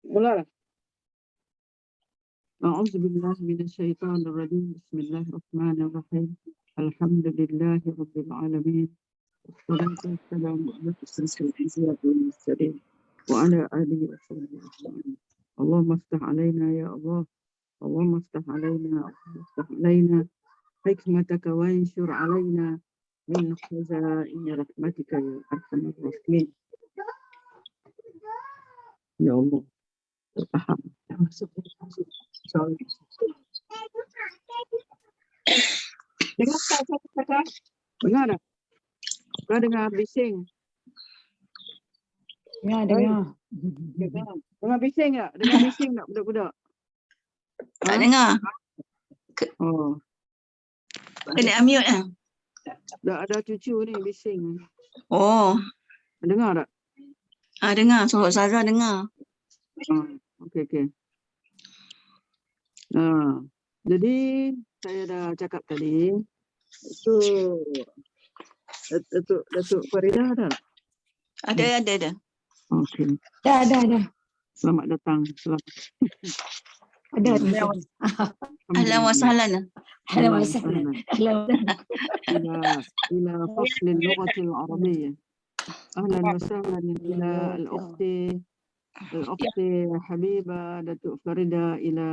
Mula. أعوذ بالله من الشيطان الرجيم. بسم الله الرحمن الرحيم. الحمد لله رب العالمين، والصلاة والسلام على أشرف الأنبياء والمرسلين وعلى آله وصحبه أجمعين. اللهم افتح علينا يا الله، اللهم افتح علينا، اللهم افتح علينا حكمتك وانشر علينا من خزائن رحمتك يا أرحم الراحمين. يا الله ارحم. Dengar tak saya kata? Dengar tak? Kau dengar bising? Ya, dengar. Dengar bising tak? Dengar bising tak budak-budak? Tak dengar. Oh, Kena unmute lah. dah ada cucu ni bising. Oh, Dengar tak? dengar. Suara Ustazah dengar. Okey. Jadi saya dah cakap tadi itu Datuk Faridah ada? Ada. Okey. Ada. Selamat datang. Selamat. Ada. Ahlan wa sahlan. Ahlan wa sahlan. إلى فصل اللغة العربية. أهلا وسهلا إلى الأخت حبيبة دكتور فريدة إلى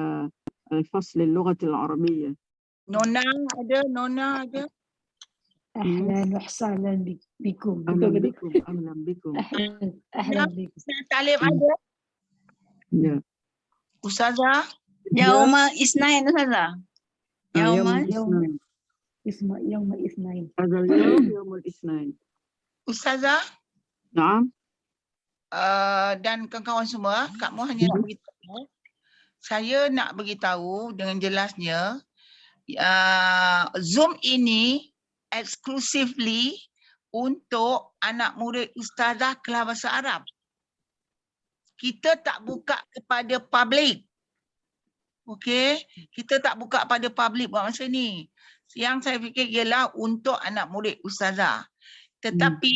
الفصل اللغة العربية. Nona ada. أهلا وسهلا بكم. أهلا بكم. أهلا بكم. Talib ada. Ya. Ustazah. Ya. Yauma Isnain Ustazah. Yauma يوم الاثنين. هذا اليوم يوم الاثنين. Ustazah. نعم. Dan kawan-kawan semua, Kak Mu hanya nak beritahu. Saya nak beritahu dengan jelasnya, Zoom ini exclusively untuk anak murid Ustazah kelas bahasa Arab. Kita tak buka kepada publik. Okey, kita tak buka pada publik buat masa ni. Yang saya fikir ialah untuk anak murid Ustazah. Tetapi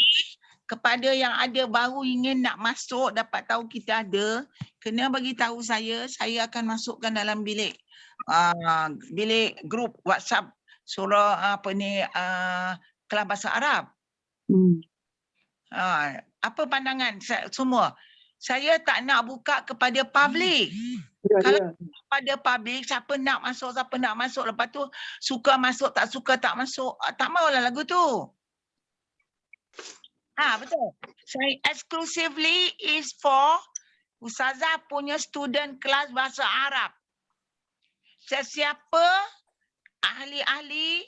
kepada yang ada baru ingin nak masuk, dapat tahu kita ada, kena bagi tahu saya akan masukkan dalam bilik grup WhatsApp surah kelas bahasa Arab. Apa pandangan semua? Saya tak nak buka kepada publik. Kalau pada publik, siapa nak masuk, lepas tu suka masuk, tak suka tak masuk, tak maulah lagu tu. Betul. Saya exclusively is for Ustazah punya student kelas bahasa Arab. Sesiapa ahli-ahli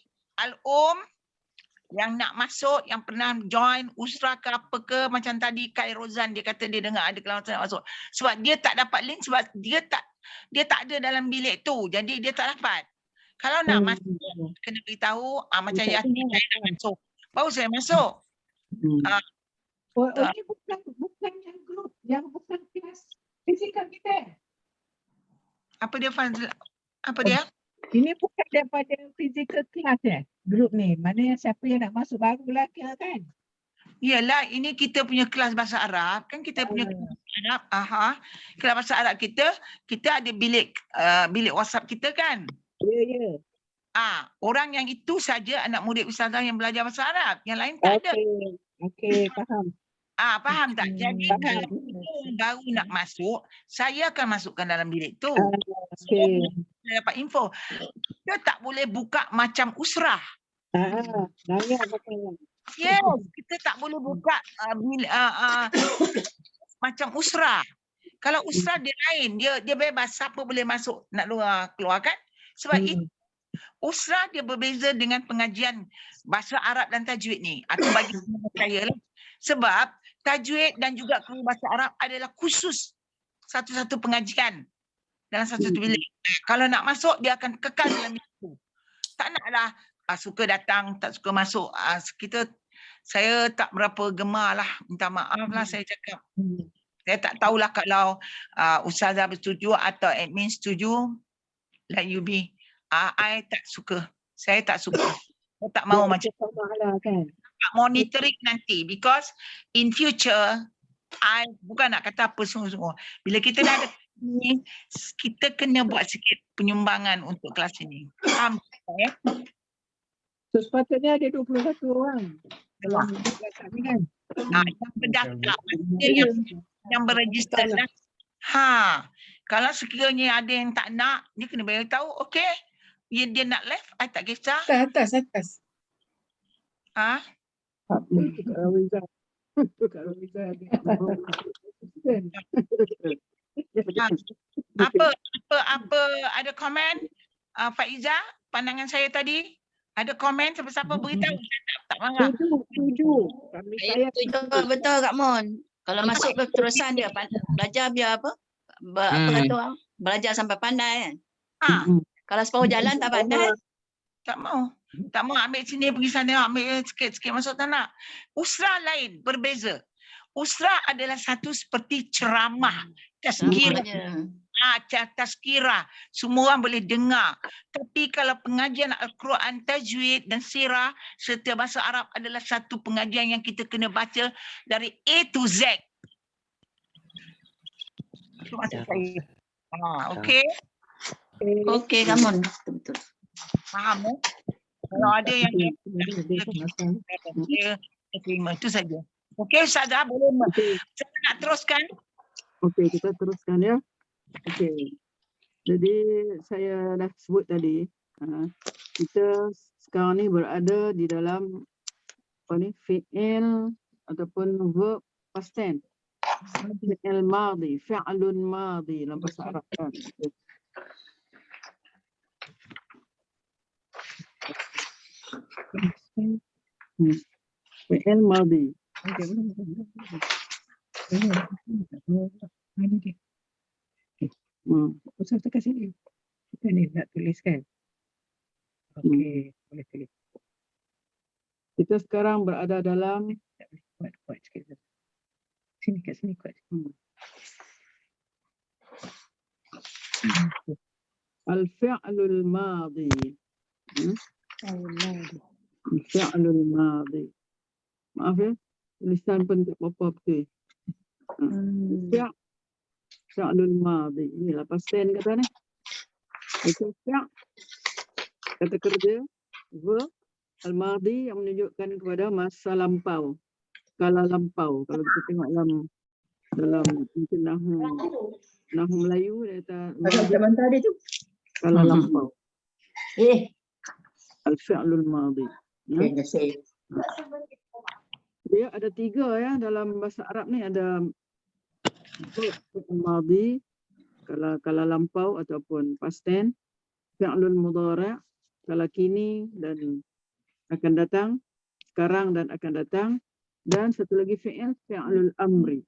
yang nak masuk, yang pernah join Usra ke apa ke, macam tadi Kai Rozan dia kata dia dengar ada kelas nak masuk. Sebab dia tak dapat link, sebab dia tak ada dalam bilik tu. Jadi dia tak dapat. Kalau nak masuk, kena beritahu macam Yasin, saya nak masuk. Baru saya masuk. Ini bukan yang grup, yang bukan kelas fizikal kita. Apa dia? Ini bukan daripada fizikal kelas grup ni. Mana siapa yang nak masuk barulah kan? Yalah, ini kita punya kelas bahasa Arab. Kan kita punya kelas bahasa Arab. Kelas bahasa Arab kita ada bilik WhatsApp kita kan? Ya. Orang yang itu saja anak murid Ustazah yang belajar bahasa Arab. Yang lain tak ada. Okey, faham. Faham tak? Jadi kalau baru nak masuk, saya akan masukkan dalam bilik tu. Okey. Saya dapat info. Kita tak boleh buka macam Usrah. Yes, kita tak boleh buka macam Usrah. Kalau Usrah dia lain, dia bebas, siapa boleh masuk nak keluar kan? Sebab itu Usrah dia berbeza dengan pengajian bahasa Arab dan tajwid ni. Atau bagi saya lah. Sebab tajwid dan juga kelas bahasa Arab adalah khusus satu-satu pengajian dalam satu-satu bilik. Kalau nak masuk, dia akan kekal dalam bilik tu. Tak naklah suka datang, tak suka masuk. Saya tak berapa gemar lah. Minta maaf lah saya cakap. Saya tak tahulah kalau Ustazah bersetuju atau admin setuju. Let you be. I tak suka. Saya tak suka. Saya tak mahu macam tu. Kan? monitoring nanti, because in future I bukan nak kata apa semua-semua. Bila kita dah ada ni, kita kena buat sikit penyumbangan untuk kelas ini. Faham? Ya? So sepatutnya ada 21 orang dalam kelas ni kan. Yang berdaftar, maksudnya yang berregister lah. Kalau sekiranya ada yang tak nak, dia kena beritahu, okey, dia nak left, I tak kisah. Atas. Tukar Rawiza. Tukar Rawiza. Apa ada komen? Faiza, pandangan saya tadi? Ada komen siapa-siapa beritahu? Saya tak marah. Setuju. Kami saya Betul Kak Mon. Kalau masuk keterusan dia belajar biar apa? Apa kata orang? Belajar sampai pandai kan. Kalau separuh jalan tak pandai. Tak mau. Tak mau ambil sini pergi sana, ambil sikit-sikit masuk tak nak. Usra lain, berbeza. Usra adalah satu seperti ceramah, tazkirah. Tazkirah. Semua orang boleh dengar. Tapi kalau pengajian Al-Quran, tajwid dan sirah serta bahasa Arab adalah satu pengajian yang kita kena baca dari A to Z. Itu maksud saya. Okey. Okey Kak Mon. Betul. Faham eh? Kalau ada yang terima, itu saja. Okey Ustazah, boleh saya nak teruskan? Okey, kita teruskan ya. Okey. Jadi saya dah sebut tadi, kita sekarang ni berada di dalam fi'il ataupun verb past tense. Fi'il madhi, fi'lun madhi dalam bahasa Arab kan. Fi'il madhi. Ustaz dekat sini. Kita ni nak tuliskan. Okey, boleh tulis. Kita sekarang berada dalam Kuat sikit. Sini kat sini kuat. al-fi'lul madhi. Al-fi'lul madhi. Maaf ya, tulisan pun tak apa-apa betul. Fi'lul madhi. Inilah past tense kata ni. Itu kata kerja, verb al-madhi yang menunjukkan kepada masa lampau. Kala lampau. Kalau kita tengok dalam mungkin Nahu Melayu dia kata kala lampau. Al-fi'lul madhi. Dia ada 3 ya dalam bahasa Arab ni, ada fi'l madhi, kala lampau ataupun past tense, fi'lul mudhari', kala kini dan akan datang, sekarang dan akan datang, dan satu lagi fi'lul amri.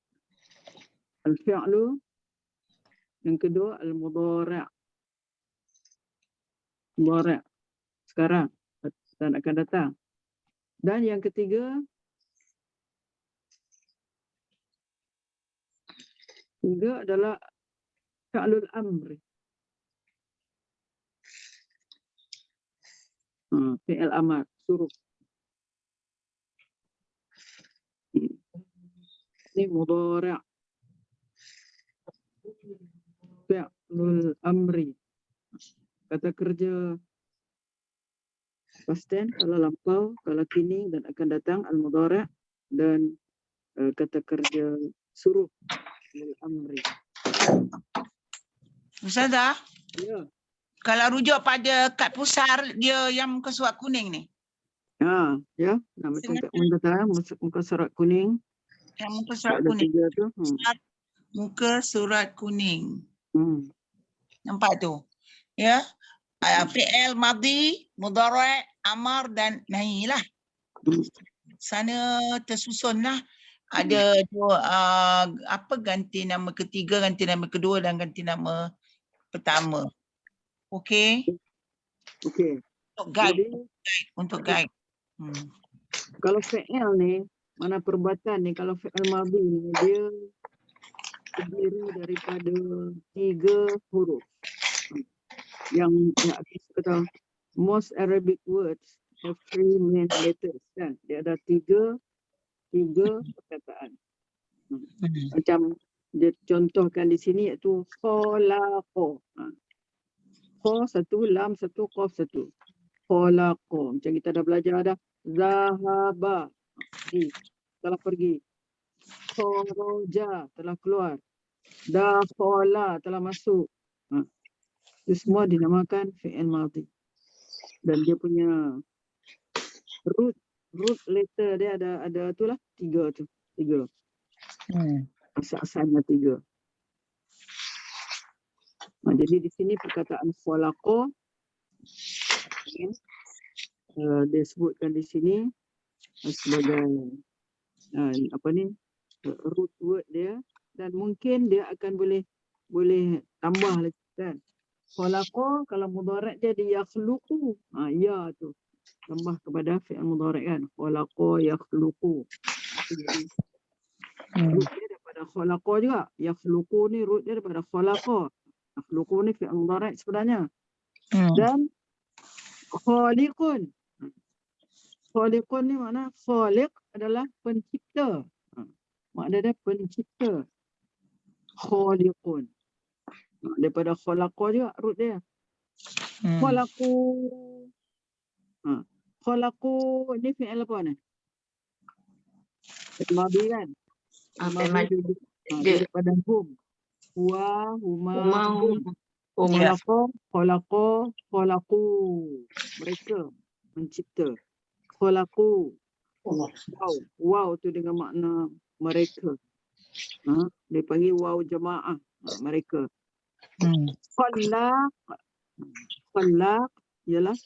Al-fi'lu yang kedua al-mudhari'. Mudhari' sekarang dan akan datang. Dan yang ketiga adalah fi'lul amri. Fi'il amar, suruh. Ini mudhari'. Fi'lul amri. Kata kerja past tense, kalau lampau, kalau kini dan akan datang, al-mudhari', dan kata kerja suruh, al-amri. Ustazah, Ya. kalau rujuk pada kad pusar dia yang muka surat kuning ni. Ya, macam kat kata muka surat kuning. Yang muka surat Ada kuning. 3 tu. Muka surat kuning. Hmm. Nampak tu. Ya. Fi'il madhi, mudhari', amar dan nahi lah. Sana tersusun lah. Ada dua, ganti nama ketiga, ganti nama kedua dan ganti nama pertama. Okey. Okey. Untuk guide. Kalau fi'il ni, mana perbuatan ni, kalau fi'il madhi ni, dia terdiri daripada 3 huruf. Yang kata most Arabic words have three main letters kan. Dia ada tiga perkataan. Macam dia contohkan di sini iaitu khalaqa. Kha satu, lam satu, qaf satu. Khalaqa. Macam kita dah belajar dah. Zahaba. Telah pergi. Kharaja. Telah keluar. Dakhala. Telah masuk. Itu semua dinamakan fi'il madhi. Dan dia punya root letter dia ada itulah tiga. Asal-asalnya tiga. Jadi di sini perkataan khalaqa dia sebutkan di sini sebagai root word dia, dan mungkin dia akan boleh tambah lagi kan. Khalaqa kalau mudhari' dia yakhluqu. Ya tu. Tambah kepada fi'il mudhari' kan. Khalaqa yakhluqu. Root dia daripada khalaqa juga. Yakhluqu ni root dia daripada khalaqa. Yakhluqu ni fi'il mudhari' sebenarnya. Dan khaliqun. Khaliqun ni makna khaliq adalah pencipta. Makna dia pencipta. Khaliqun. Daripada khalaqa juga root dia. Khalaqu. Khalaqu ni fi'il apa ni? Fi'il madhi kan? Daripada hum. Huwa, huma, khalaqu. Mereka mencipta. Khalaqu. Wow tu dengan makna mereka. Dia panggil waw jamaah. Mereka. Khalaq ialah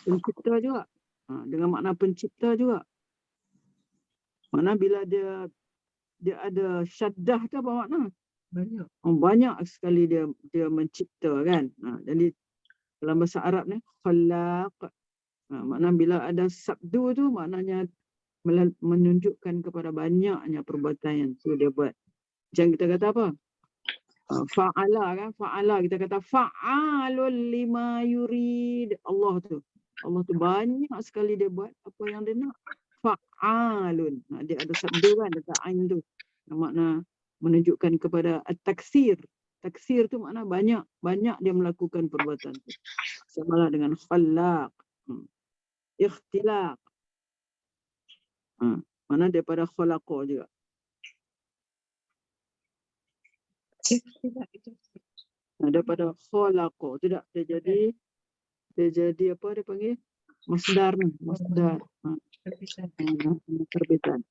pencipta juga. Dengan makna pencipta juga. Makna bila dia ada syaddah tu apa makna? Banyak sekali dia mencipta kan. Jadi dalam bahasa Arab ni khalaq. Makna bila ada sabdu tu maknanya menunjukkan kepada banyaknya perbuatan yang tu dia buat. Macam kita kata apa? Fa'ala kan? Fa'ala kita kata fa'alul lima yurid. Allah tu banyak sekali dia buat apa yang dia nak. Fa'alun. Dia ada sabdu kan, dekat ain tu. Makna menunjukkan kepada at-taksir. Taksir tu makna banyak dia melakukan perbuatan tu. Samalah dengan khallaq. Ikhtilaq. Mana daripada khalaqa juga. Daripada khalaqa. Tidak, dia jadi apa dia panggil? Masdar ni. Masdar. Terbitan.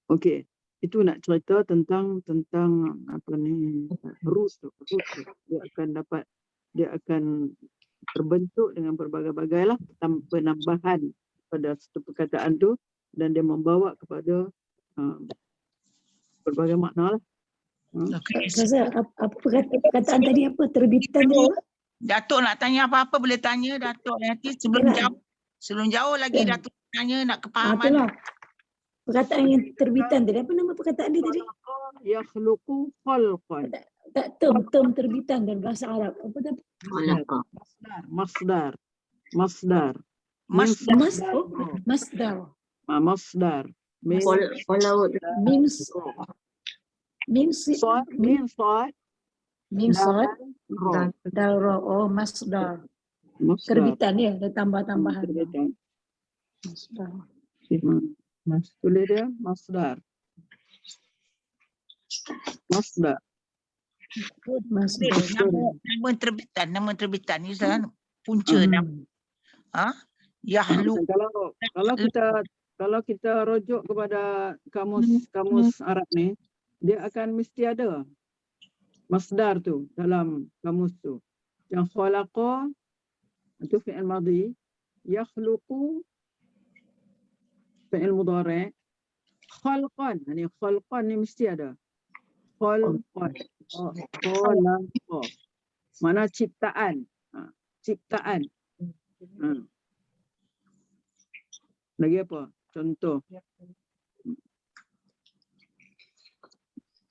Okey. Itu nak cerita tentang apa ni? Root tu. Dia akan terbentuk dengan berbagai-bagai lah penambahan pada satu perkataan tu, dan dia membawa kepada berbagai makna lah. Ustazah, apa perkataan tadi apa? Terbitan tadi apa? Datuk nak tanya apa-apa boleh tanya Datuk nanti sebelum jauh lagi Datuk tanya nak kepahaman. Itulah. Perkataan yang terbitan tadi, apa nama perkataan dia tadi? Yakhluqu khalqan. Tak, term terbitan dalam bahasa Arab. Apa tu? Masdar. Masdar. Dal ra. Oh, masdar. Terbitan ya, ada tambah-tambahan. Masdar. Tulis dia masdar. Nama terbitan ni kan punca nama. Yakhluq. Kalau kita rujuk kepada kamus Arab ni, dia akan mesti ada masdar tu dalam kamus tu. Yang khalaqa itu fi'il madhi, yakhluqu fi'il mudhari', khalqan. Ini khalqan ni mesti ada. Khalqan. Khalaqa. Mana ciptaan. Ciptaan. Lagi apa? Contoh.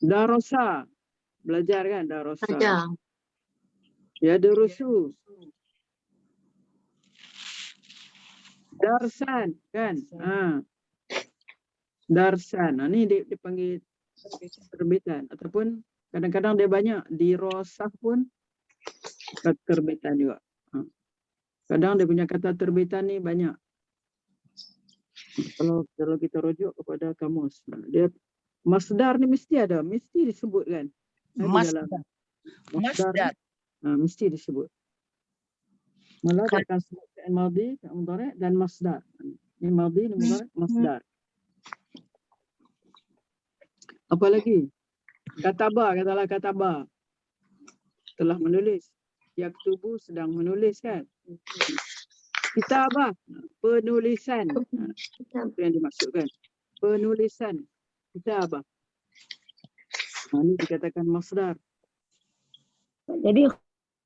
Darasa. Belajar kan darasa. Ya, darusu. Darsan kan. Darsan. Ni dipanggil terbitan ataupun kadang-kadang dia banyak di rosah pun terbitan juga. Kadang dia punya kata terbitan ni banyak. Kalau kita rujuk kepada kamus, dia masdar ni mesti ada, mesti disebut kan. Masdar. Mesti disebut. Malah dia akan sebut fi'il madhi, fi'il mudhari' dan masdar. Ni madhi, ni mudhari', masdar. Apa lagi? Kataba, katalah kataba. Telah menulis. Yaktubu sedang menulis kan. Kitabah, penulisan. Itu yang dimaksudkan. Penulisan. Kitabah. Ini dikatakan masdar. Jadi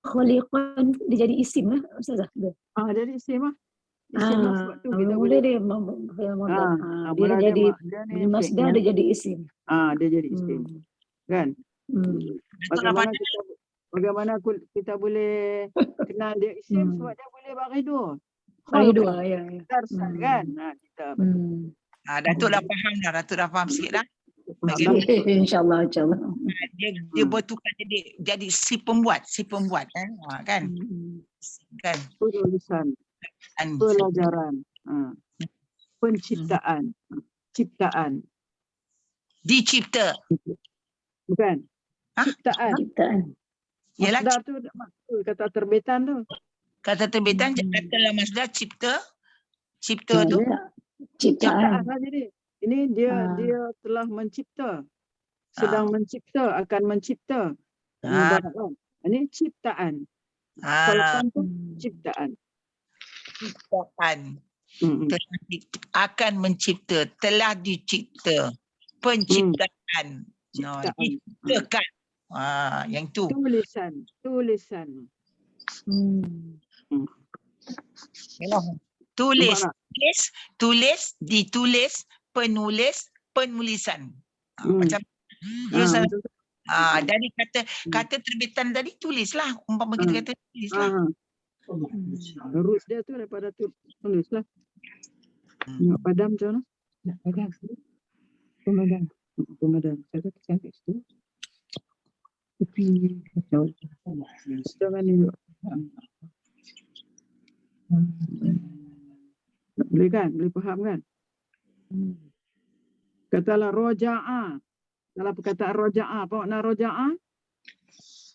khaliqan dia jadi isim lah Ustazah. Jadi isim lah. Isim lah sebab tu kita Boleh boleh. dia jadi masdar dia jadi isim. Dia jadi isim. Kan? Bagaimana kita boleh kenal dia isim sebab dia boleh bagi dua. Ya. Darsan kan? Kita. Datuk dah faham dah. Datuk dah faham sikit dah. InsyaAllah. Dia bertukar jadi si pembuat kan. Kan. Penulisan. Pelajaran. Penciptaan. Ciptaan. Dicipta. Bukan. Ciptaan. Yalah, Masdar tu maksud kata terbitan tu. kata terbitan katalah masdar cipta tu. Ciptaan. Jadi ini dia telah mencipta. Sedang mencipta, akan mencipta. Ini ciptaan. Kalau tu ciptaan. Akan mencipta, telah dicipta. Penciptaan. Diciptakan. Yang tu. Tulisan. Tulis, ditulis, penulis, penulisan. Macam dari kata terbitan tadi tulislah. Umpama kita kata tulislah. Root dia tu daripada tulislah. Nak padam macam mana? Pemadam. Saya kata cantik situ. Tapi jangan ni. Boleh kan? Boleh faham kan? Katalah roja'a. Dalam perkataan roja'a. Apa makna roja'a?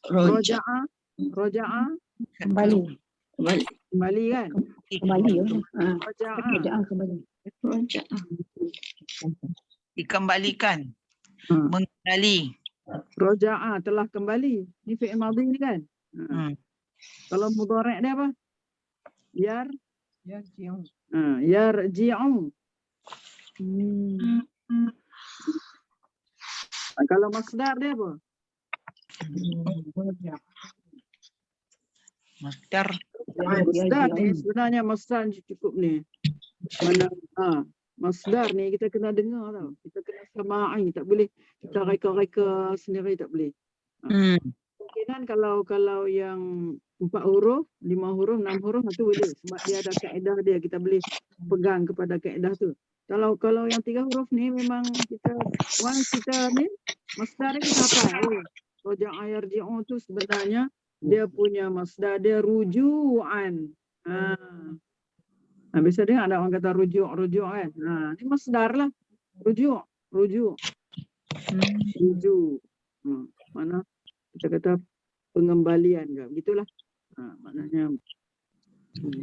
Roja'a. Kembali kan? Roja'a. Dikembalikan. Mengembali. Roja'a telah kembali. Ni fi'il madhi ni kan? Kalau mudhari' dia apa? Yarji'u. Kalau masdar dia apa? Masdar ni sebenarnya masdar cukup ni. Masdar ni kita kena dengar tau. Kita kena sama'i, tak boleh kita reka-reka sendiri, tak boleh. Mungkinan kalau yang 4 huruf, 5 huruf, 6 huruf itu boleh sebab dia ada kaedah dia, kita boleh pegang kepada kaedah tu. Kalau yang 3 huruf ni memang kita ni masdar ni kita hafal. Roja'a yarji'u tu sebenarnya dia punya masdar dia ruju'an. Biasa dia ada orang kata rujuk kan. Ni masdar lah. Rujuk. Mana kita kata pengembalian ke, begitulah. Maknanya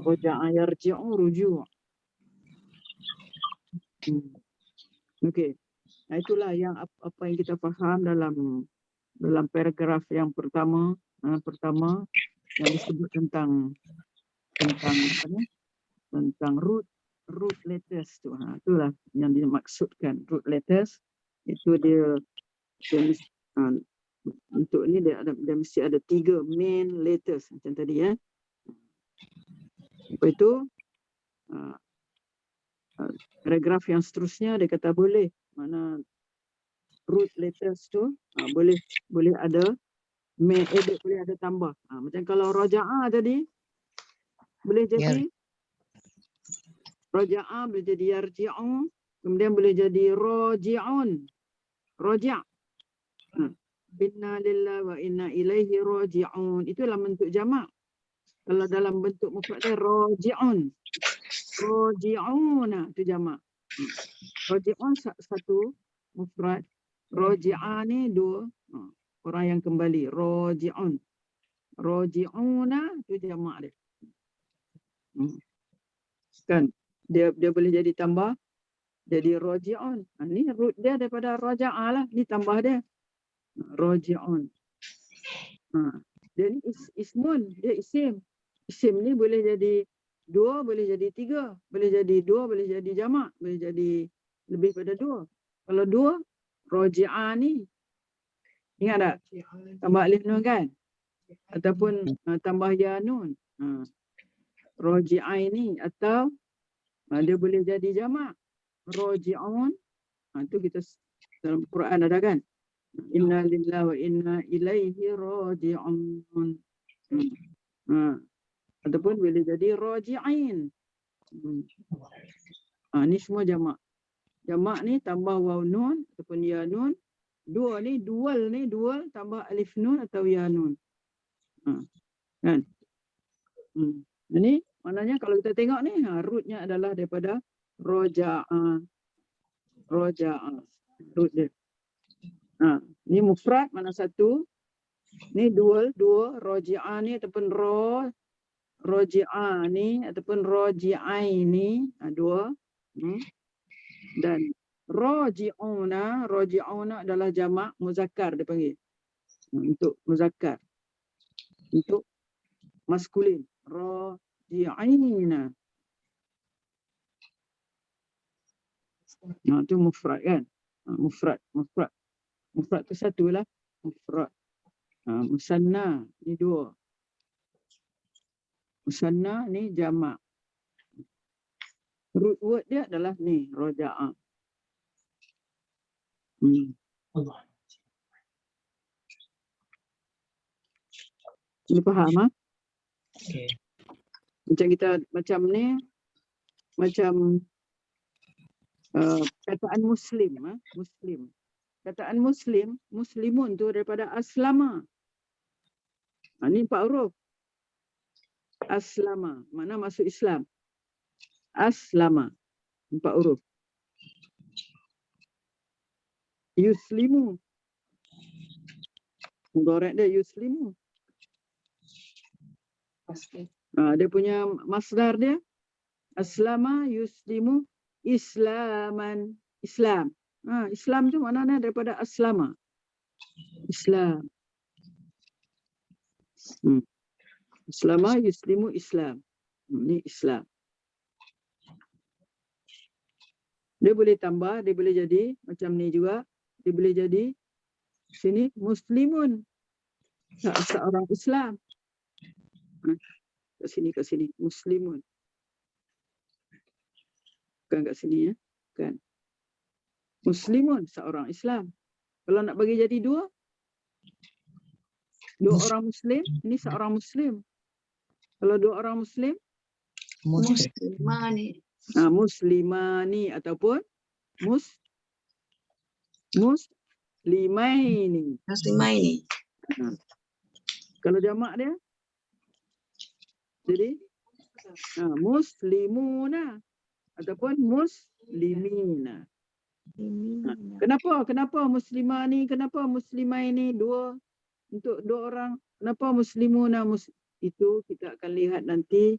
roja'a yarji'u rujuk. Okey. Itulah yang apa yang kita faham dalam paragraf yang pertama yang disebut tentang apa ni? Tentang root letters tu. Itulah yang dimaksudkan root letters. Itu dia untuk ni dia mesti ada 3 main letters macam tadi ya. Lepas itu paragraf yang seterusnya dia kata boleh mana root letters tu boleh ada main edit, boleh ada tambah. Macam kalau roja'a tadi boleh jadi Raja'a boleh jadi yarji'u, kemudian boleh jadi raji'un. Raja'. Inna lillahi wa inna ilaihi raji'un. Itulah bentuk jamak. Kalau dalam bentuk mufrad dia raji'un. Raji'una itu jamak. Raji'un satu mufrad. Raji'a ni dua. Orang yang kembali. Raji'un. Raji'una itu jamak dia. Kan dia boleh jadi tambah jadi raji'un. Ni root dia daripada raja'a lah. Ni tambah dia. Raji'un. Dia ni ismun, dia isim. Isim ni boleh jadi dua, boleh jadi tiga. Boleh jadi dua, boleh jadi jamak. Boleh jadi lebih pada dua. Kalau dua, raji'a ni. Ingat tak? Tambah alif nun kan? Ataupun tambah ya nun. Raji'a ini atau dia boleh jadi jamak. Raji'un. Itu kita dalam Quran ada kan? Inna lillahi wa inna ilaihi raji'un. Ataupun boleh jadi raji'in. Ni semua jamak. Jamak ni tambah waw nun ataupun ya nun. Dua ni dual tambah alif nun atau ya nun. Kan? Ini maknanya kalau kita tengok ni rootnya adalah daripada raja'a. Raja'a. Root dia. Ni mufrad mana satu? Ni dual, dua. Raji'a ni ataupun raji'a ni ataupun raji'ai ni dua. Dan raji'una adalah jamak muzakkar dia panggil. Untuk muzakkar. Untuk maskulin. Raji'ina. Itu mufrad kan? Mufrad tu satulah. Mufrad. Musanna ni dua. Musanna ni jamak. Root word dia adalah ni, raja'a. Ini faham? Okay. Macam ni, macam kataan muslim. Muslim. Kataan muslim, muslimun tu daripada aslama. Ni 4 huruf. Aslama, mana masuk Islam. Aslama, 4 huruf. Yuslimu. Mudhari' dia yuslimu. Dia punya masdar dia aslama yuslimu islaman. Islam. Islam tu maknanya daripada aslama. Islam. Aslama yuslimu Islam. Ni Islam. Dia boleh tambah, dia boleh jadi macam ni juga. Dia boleh jadi sini muslimun. Seorang Islam. Kat sini muslimun. Bukan kat sini ya. Bukan. Muslimun seorang Islam. Kalau nak bagi jadi dua orang Muslim, ini seorang Muslim. Kalau dua orang Muslim, Muslimani. muslimani ataupun muslimaini. Muslimaini. Kalau jamak dia jadi muslimuna ataupun muslimina. Kenapa muslimani, kenapa muslimaini dua untuk dua orang? Kenapa muslimuna itu kita akan lihat nanti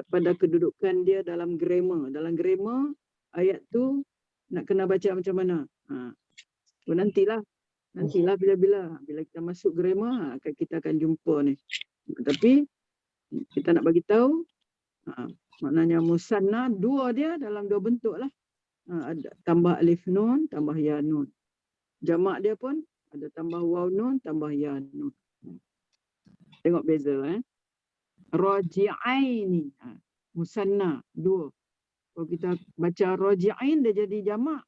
pada kedudukan dia dalam grammar. Dalam grammar ayat tu nak kena baca macam mana? Nantilah bila kita masuk grammar kita akan jumpa ni. Tapi kita nak bagi tahu maknanya musanna dua dia dalam dua bentuk lah. Ada tambah alif nun, tambah ya nun. Jamak dia pun ada tambah waw nun, tambah ya nun. Tengok beza Raji'aini. Musanna dua. Kalau kita baca raji'ain dia jadi jamak.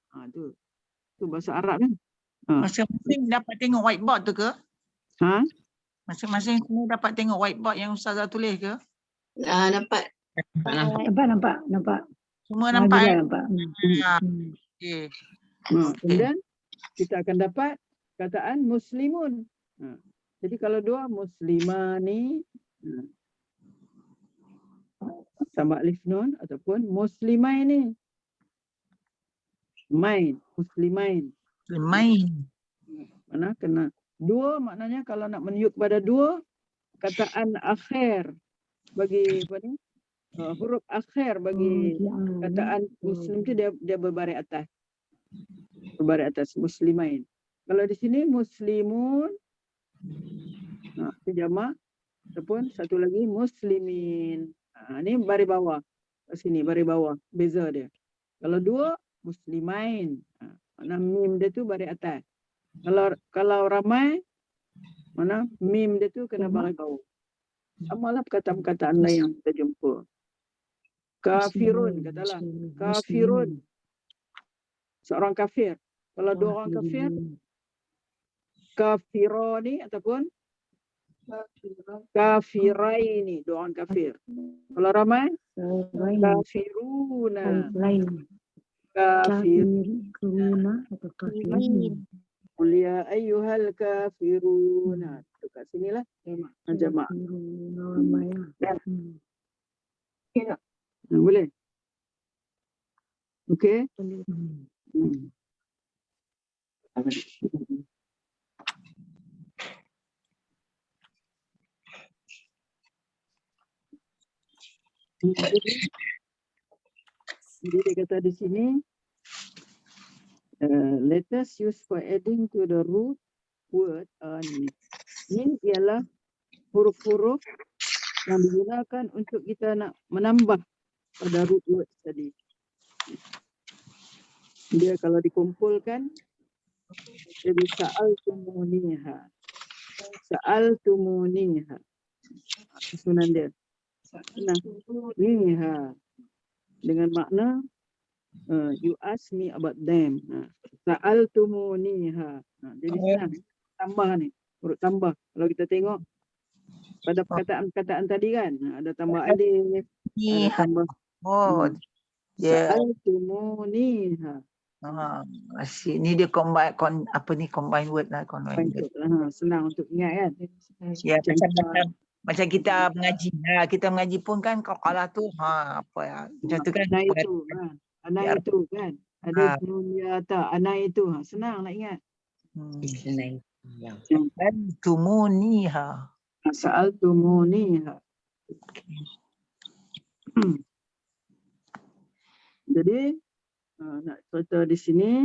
Tu bahasa Arab kan. Masing-masing dapat tengok whiteboard tu ke? Masing-masing semua dapat tengok whiteboard yang Ustazah tulis ke? Nampak. Nampak. Semua nampak? Jelas nampak. Okey. Kemudian kita akan dapat kataan muslimun. Jadi kalau dua muslimani tambah alif nun ataupun muslimaini. Muslimain. Main. Mana kena dua, maknanya kalau nak menunjuk pada dua, kataan akhir bagi apa ni? Huruf akhir bagi kataan muslim tu dia berbaris atas. Berbaris atas muslimain. Kalau di sini muslimun, itu jamak, ataupun satu lagi muslimin. Ni baris bawah. Kat sini baris bawah, beza dia. Kalau dua muslimain, mana mim dia tu baris atas. Kalau ramai, mana mim dia tu kena baris bawah. Samalah perkataan-perkataan lain yang kita jumpa. Kafirun, katalah. Kafirun. Seorang kafir. Kalau dua orang kafir, kafirani ataupun kafiraini, dua orang kafir. Kalau ramai, kafiruna. Kafiruna atau kafirin. Qul ya ayyuhal kafiruna. Dekat sinilah jamak. Boleh? Okey. Jadi dia kata di sini, letters used for adding to the root word ini ialah huruf-huruf yang digunakan untuk kita nak menambah pada root word tadi. Dia kalau dikumpulkan jadi sa'altumuniha. Sa'altumuniha. Susunan dia. Niha. Dengan makna you ask me about them. Sa'altumuniha. Jadi senang. Tambah ni. Huruf tambah. Kalau kita tengok pada perkataan-perkataan tadi kan, ada tambah alif, ada tambah sa'altumuniha. Asyik. Ni dia combine word lah. Senang untuk ingat kan. Ya, macam kita mengaji. Kita mengaji pun kan kalau tu apa ya. Macam tu kan. Anak itu kan. Ada nunyata, anak itu. Senang nak ingat. Sa'altumuniha. Sa'altumuniha. Jadi nak cerita di sini,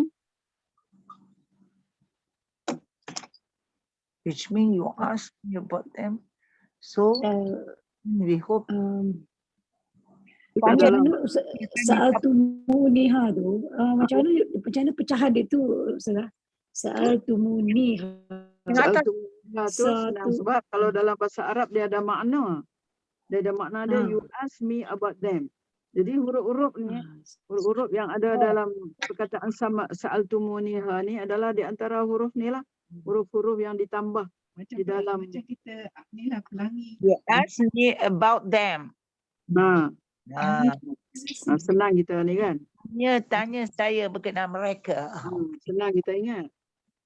which means you ask me about them, so we hope Sa'altumuniha tu macam mana pecahan dia tu Ustazah? Sa'altumuniha tu senang sebab kalau dalam bahasa Arab dia ada makna. Dia you ask me about them. Jadi huruf-huruf ni, huruf-huruf yang ada dalam perkataan sa'altumuniha ni adalah di antara huruf ni lah. Huruf-huruf yang ditambah di dalam. Macam kita ni lah pelangi. you ask me about them. Senang kita ni kan. Tanya saya berkenaan mereka. Senang kita ingat.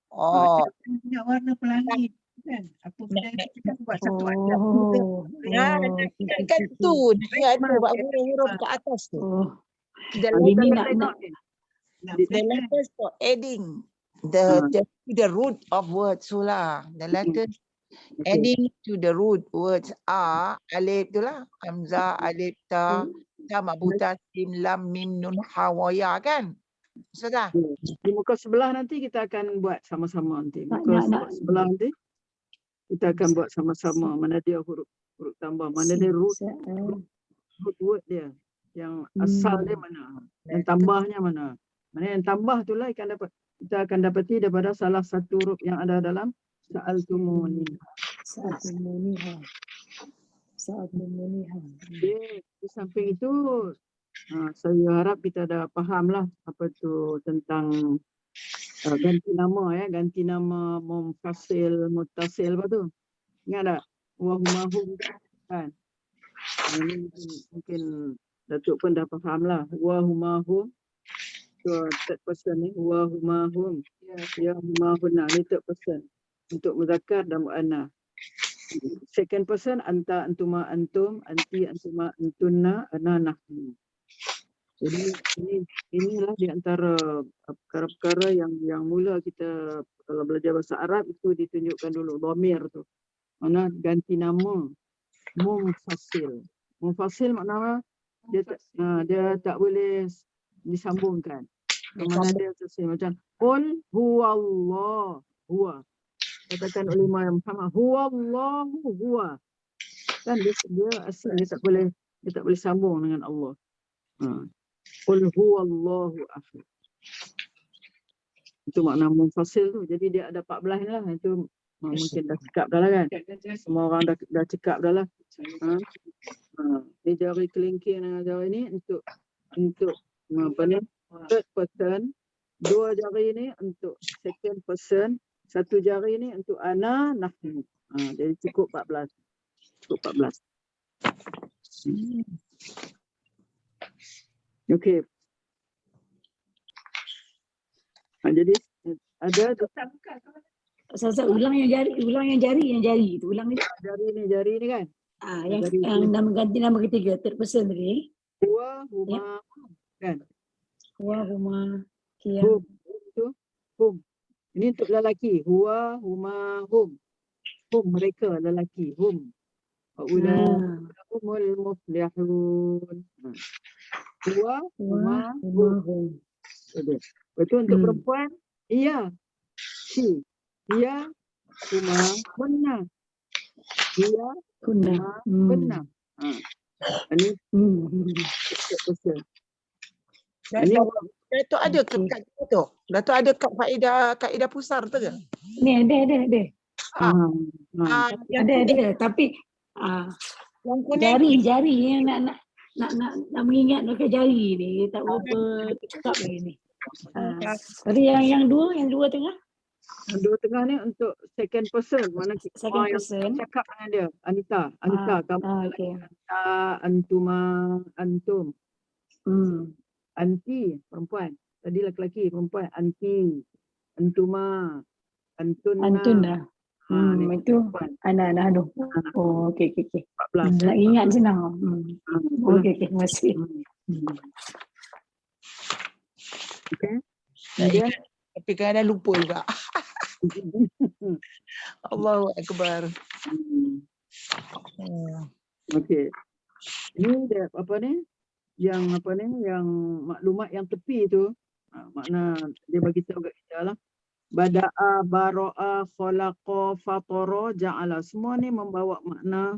Punya warna pelangi kan. Apa benda kita buat satu ada. Kan tu dia ada huruf ke atas tu. The letters for adding the root of words tu lah. The letters adding to the root words are alif tu lah. Hamzah, alif, ta, marbuta, sim, lam, mim, nun, ha, wa, ya kan. Sudah. Di muka sebelah nanti kita akan buat sama-sama nanti. Muka sebelah nanti kita akan buat sama-sama. Mana dia huruf tambah, mana dia root word dia. Yang asal dia mana, yang tambahnya mana. Mana yang tambah itulah kita akan dapati daripada salah satu huruf yang ada dalam sa'altumuniha. Di samping itu saya harap kita dah fahamlah apa tu tentang ganti nama munfasil, muttasil apa tu. Ingat tak? Wahumahum kan. Ini mungkin Datuk pun dah faham lah. Huwa huma hum. So third person ni. Huwa huma hum. Ya huma hunna. Ni third person. Untuk muzakkar dan mu'annas. Second person anta, antuma, antum, anti, antuma, antunna, ana, nahnu. Jadi inilah di antara perkara-perkara yang mula kita kalau belajar bahasa Arab itu ditunjukkan dulu dhamir tu. Mana ganti nama munfasil. Munfasil maknanya dia tak boleh disambungkan. Mana dia sesuai macam qul huwallah huwa. Katakan oleh Imam Muhammad huwallahu huwa. Kan dia asal dia tak boleh sambung dengan Allah. Qul huwallahu ahad. Itu makna munfasil tu. Jadi dia ada 14 lah. Itu mungkin dah cekap dah lah kan. Semua orang dah cekap dah lah. Ni jari kelingking dengan jari ni untuk apa ni? Third person. 2 jari ni untuk second person. 1 jari ni untuk ana, nahnu. Jadi cukup 14. Cukup 14. Okey. Jadi ada Ustaz, ulang yang jari tu, ulang ni. jari ni kan. Yang nama ganti nama ketiga, third person tadi. Huwa huma kan. Huwa huma kia. Hum. Itu hum. Ini untuk lelaki. Huwa huma hum. Hum mereka lelaki. Hum. Humul muflihun. Huwa huma hum. Betul untuk perempuan. Iya. She. Iya. Huma hunna. Iya. Kunna. Benar. Ini betul. Ini Datuk ada ke kat tu? Datuk ada kat kaedah pusar tu ke? Ni ada. Yang Ada. Tapi yang kuning jari yang nak mengingat pakai jari ni. Tak berapa cakap lagi ni. Tadi yang dua tengah. yang 2 tengah ni untuk second person. Mana Second yang person. cakap dengan dia. Anita. Kamu. Okay. Anta, antuma, antum. Anti, perempuan. Tadi laki-laki, perempuan. Anti, antuma, antunna. Antuna. Ni Itu perempuan. anak-anak tu. Oh, okey. 14. Nak ingat senang. Okey, terima kasih. Okay. Kemudian tapi kadang lupa juga. Allahu Akbar. Okey. Ini dia yang maklumat yang tepi tu. Makna dia bagi tahu kat kita lah. Bada'a, bara'a, khalaqa, fatara, ja'ala. Semua ni membawa makna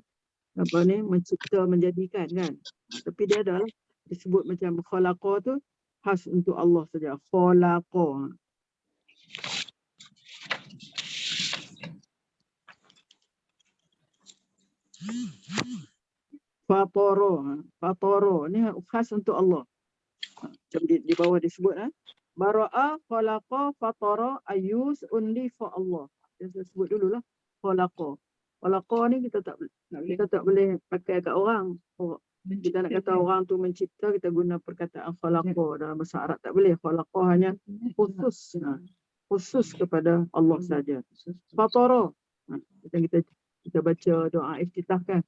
mencipta, menjadikan kan. Tapi dia adalah disebut macam khalaqa tu khas untuk Allah saja. Khalaqa. Fatara ni khas untuk Allah. Macam di bawah disebut bara'a, khalaqa, fatara, ayus only for Allah. Kita sebut dululah khalaqa. Khalaqa ni kita tak boleh pakai kat orang. Kita nak kata orang tu mencipta, kita guna perkataan khalaqa dalam bahasa Arab tak boleh. Khalaqa hanya khusus kepada Allah saja. Fatara. Kita baca doa iftitah kan.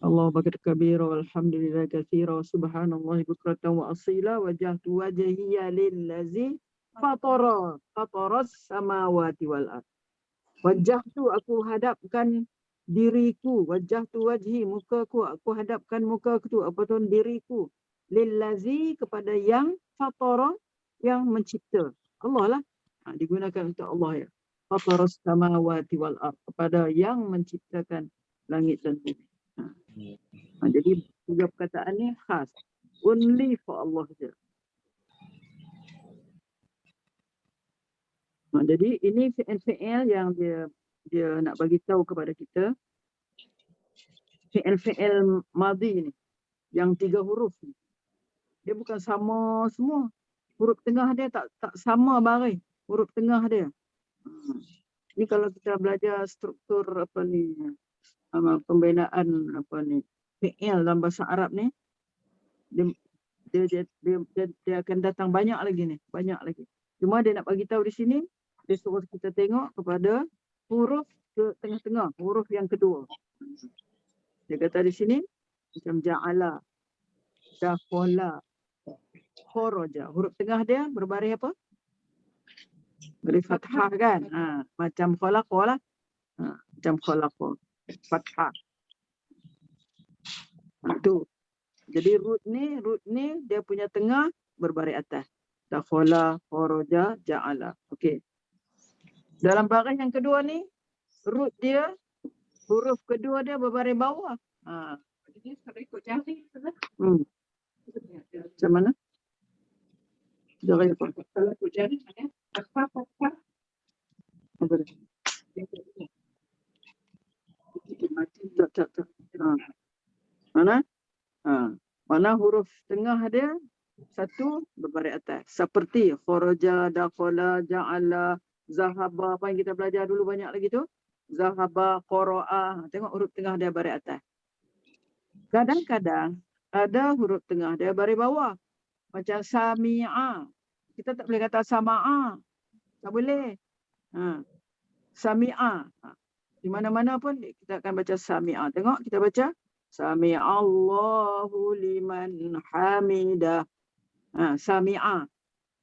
Allahu akbar kabira walhamdulillah katsira subhanallahi bukratan wa asila wajhtu wajhiya lillazi fataras samawati wal ard. Wajhtu aku hadapkan diriku, wajhtu wajhi mukaku, aku hadapkan mukaku, apa tu diriku, lillazi kepada yang fatara, yang mencipta. Allah lah. Digunakan untuk Allah ya. Fataras samawati wal ard, kepada yang menciptakan langit dan bumi. Jadi 3 perkataan ni khas. Only for Allah saja. Jadi ini fi'il yang dia nak bagi tahu kepada kita. Fi'il madhi ni. Yang 3 huruf ni. Dia bukan sama semua. Huruf tengah dia tak sama barang. Huruf tengah dia. Ni kalau kita belajar struktur pembinaan fi'il dalam bahasa Arab ni, dia akan datang banyak lagi ni, banyak lagi. Cuma dia nak bagi tahu di sini, dia suruh kita tengok kepada huruf ke tengah-tengah, huruf yang kedua. Dia kata di sini macam ja'ala, dakhala, kharaja. Huruf tengah dia berbaris apa? Baris fathah kan? Macam khalaqa lah. Macam khalaqa. Fathah. Tu. Jadi root ni dia punya tengah berbaris atas. Dakhala, kharaja, ja'ala. Okey. Dalam baris yang kedua ni, root dia, huruf kedua dia berbaris bawah. Jadi kalau ikut jari, Macam mana? Jari apa? kalau ikut jari, apa? Apa dia? Tak. Mana? Mana huruf tengah dia satu berbaris atas. Seperti kharaja, dakhala, ja'ala, zahaba. Apa yang kita belajar dulu banyak lagi tu. Zahaba, qara'a. Tengok huruf tengah dia baris atas. Kadang-kadang ada huruf tengah dia baris bawah. Macam sami'a. Kita tak boleh kata sama'a. Tak boleh. Sami'a. Di mana-mana pun kita akan baca sami'a. Tengok kita baca Sami'allahu liman hamidah. Sami'a.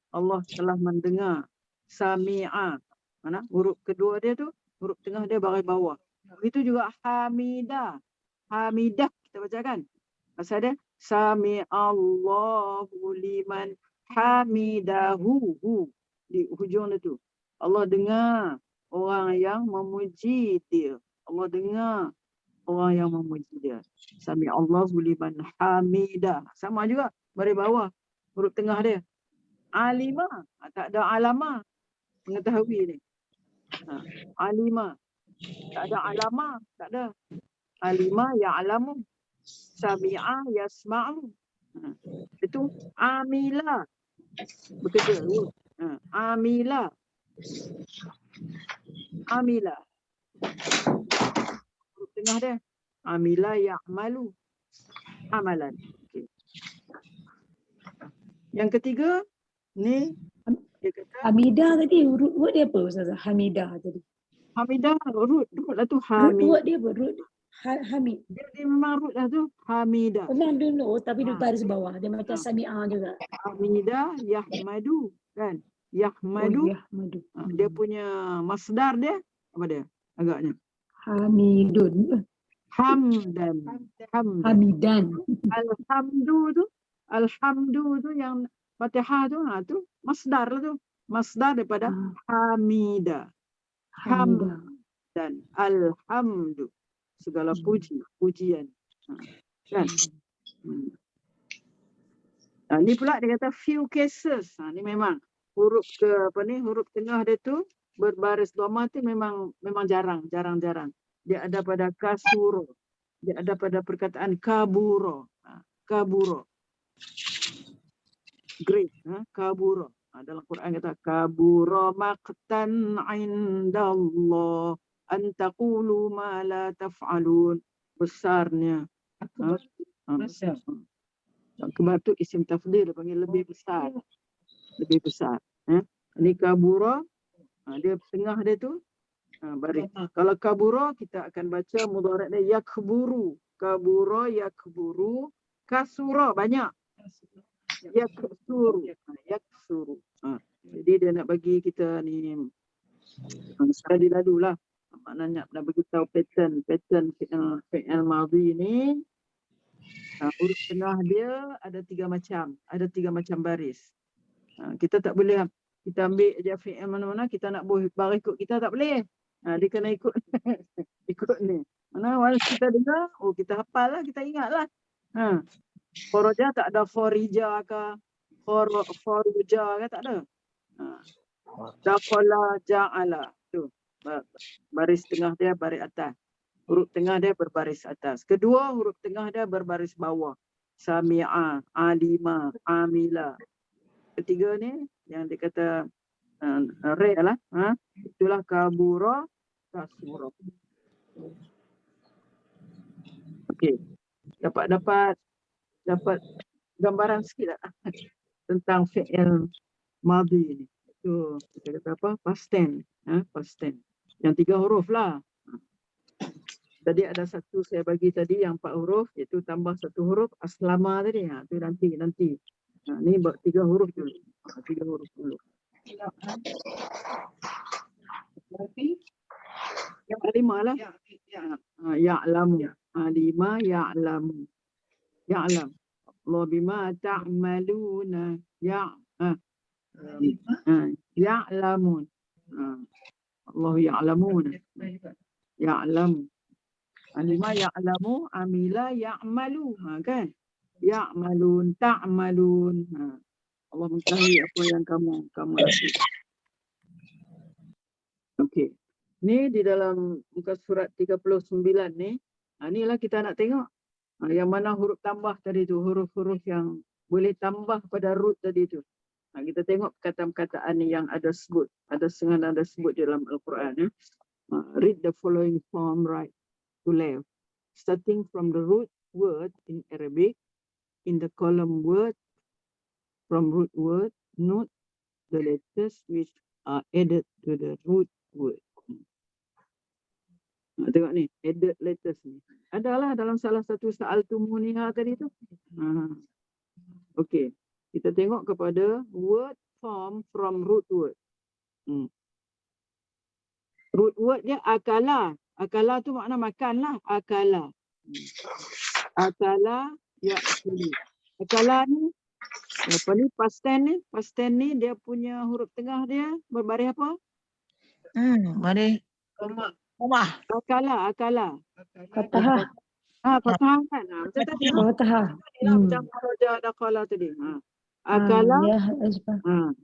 Allah telah mendengar. Sami'a. Mana? Huruf kedua dia tu, huruf tengah dia baris bawah. Itu juga hamidah. Hamidah kita baca kan? Pasal dia Sami'allahu liman hamidahu. Di hujung dia tu. Allah dengar orang yang memuji dia. Allah dengar orang yang memuji dia. Sami'allahu liman hamidah. Sama juga baris bawah huruf tengah dia. Alimah. Tak ada alamah. Mengetahui ni. Alimah. Tak ada alamah. Tak ada. Alimah ya'lamu. Sami'a yasma'u. Itu amila. Bekerja. Amila. Amila. Huruf tengah dia. Amila ya'malu. Amalan. Okay. Yang ketiga, ni dia kata Hamidah tadi, root dia apa Ustazah? Hamidah tadi. Hamidah, root lah tu Root dia apa? Root Hamid. Dia memang root lah tu Hamidah. Memang dulu tapi dia baris bawah. Dia macam Sami'ah juga. Hamidah yahmadu kan? Yahmadu. Yahmadu. Dia punya masdar dia apa dia? Agaknya. Hamidun. Hamdan. Hamidan. Alhamdu tu yang Fatihah tu, tu masdar lah tu. Masdar daripada Hamida. Hamdan. Alhamdu. Segala pujian. Kan? Ni pula dia kata few cases. Ni memang huruf huruf tengah dia tu berbaris dhamma tu memang jarang. Dia ada pada kasuro. Dia ada pada perkataan kaburo. Kaburo. Great. Kaburo. Dalam Quran kata kaburo maqtan indallah an taqulu ma la taf'alun. Besarnya. Besar. Akbar tu isim tafdil, panggil lebih besar. Lebih besar. Ini kabura, dia tengah dia tu baris. Kalau kabura kita akan baca mudhari' dia yakburu. Kabura yakburu, kasura banyak. Yaksuru. Jadi dia nak bagi kita ni sekali lalu lah. Maknanya nak bagi tahu pattern fi'il madhi ni. Huruf tengah dia ada 3 macam baris. Kita tak boleh kita ambil je fi'il mana-mana kita nak baris ikut kita tak boleh. Dia kena ikut ikut ni. Mana once kita dengar, kita hafal lah, kita ingat lah. Kharaja tak ada kharija ke, kharuja ke, tak ada. Dakhala ja'ala. Tu. Baris tengah dia baris atas. Huruf tengah dia berbaris atas. Kedua, huruf tengah dia berbaris bawah. Sami'a, alima, amila. Ketiga ni yang dikata re lah. Itulah kabura, kasura. Okey. Dapat gambaran sikit tak tentang fi'il madhi ni. Itu kita kata apa? Past tense. Past tense. Yang 3 huruf lah. Tadi ada satu saya bagi tadi yang 4 huruf, iaitu tambah 1 huruf aslama tadi. Itu nanti. Ni 3 huruf dulu. 3 huruf dulu. Yang kelima lah. Ya'lamu. 5 ya'lamu. Ya'lam. Allah bima ta'maluna. Ya'lamun. Allah ya'lamun. Ya'lam. 5 ya'lamu, amila ya'malu. Kan? Ya'malun, ta'malun. Allah mengetahui apa yang kamu lakukan. Okey. Ni di dalam muka surat 39 ni. Inilah kita nak tengok. Yang mana huruf tambah tadi tu, huruf-huruf yang boleh tambah pada root tadi tu. Kita tengok perkataan-perkataan yang ada sebut, ada sebut dalam Al-Quran. Read the following form right to left, starting from the root word in Arabic. In the column word, from root word, note the letters which are added to the root word. Tengok ni, added letters ni. Adalah dalam salah satu sa'altumuniha tadi tu. Okey. Kita tengok kepada word form from root word. Root word dia akala. Akala tu makna makan lah. Akala. Akala ya'kulu. Akala ni, apa ni, past tense ni. Past tense ni dia punya huruf tengah dia berbaris apa? Baris rumah. Akala. Fatahah. Fatahah kan. Macam tadi lah. Fatahah. Macam raja dakala tadi. Akala. Ya, asbah.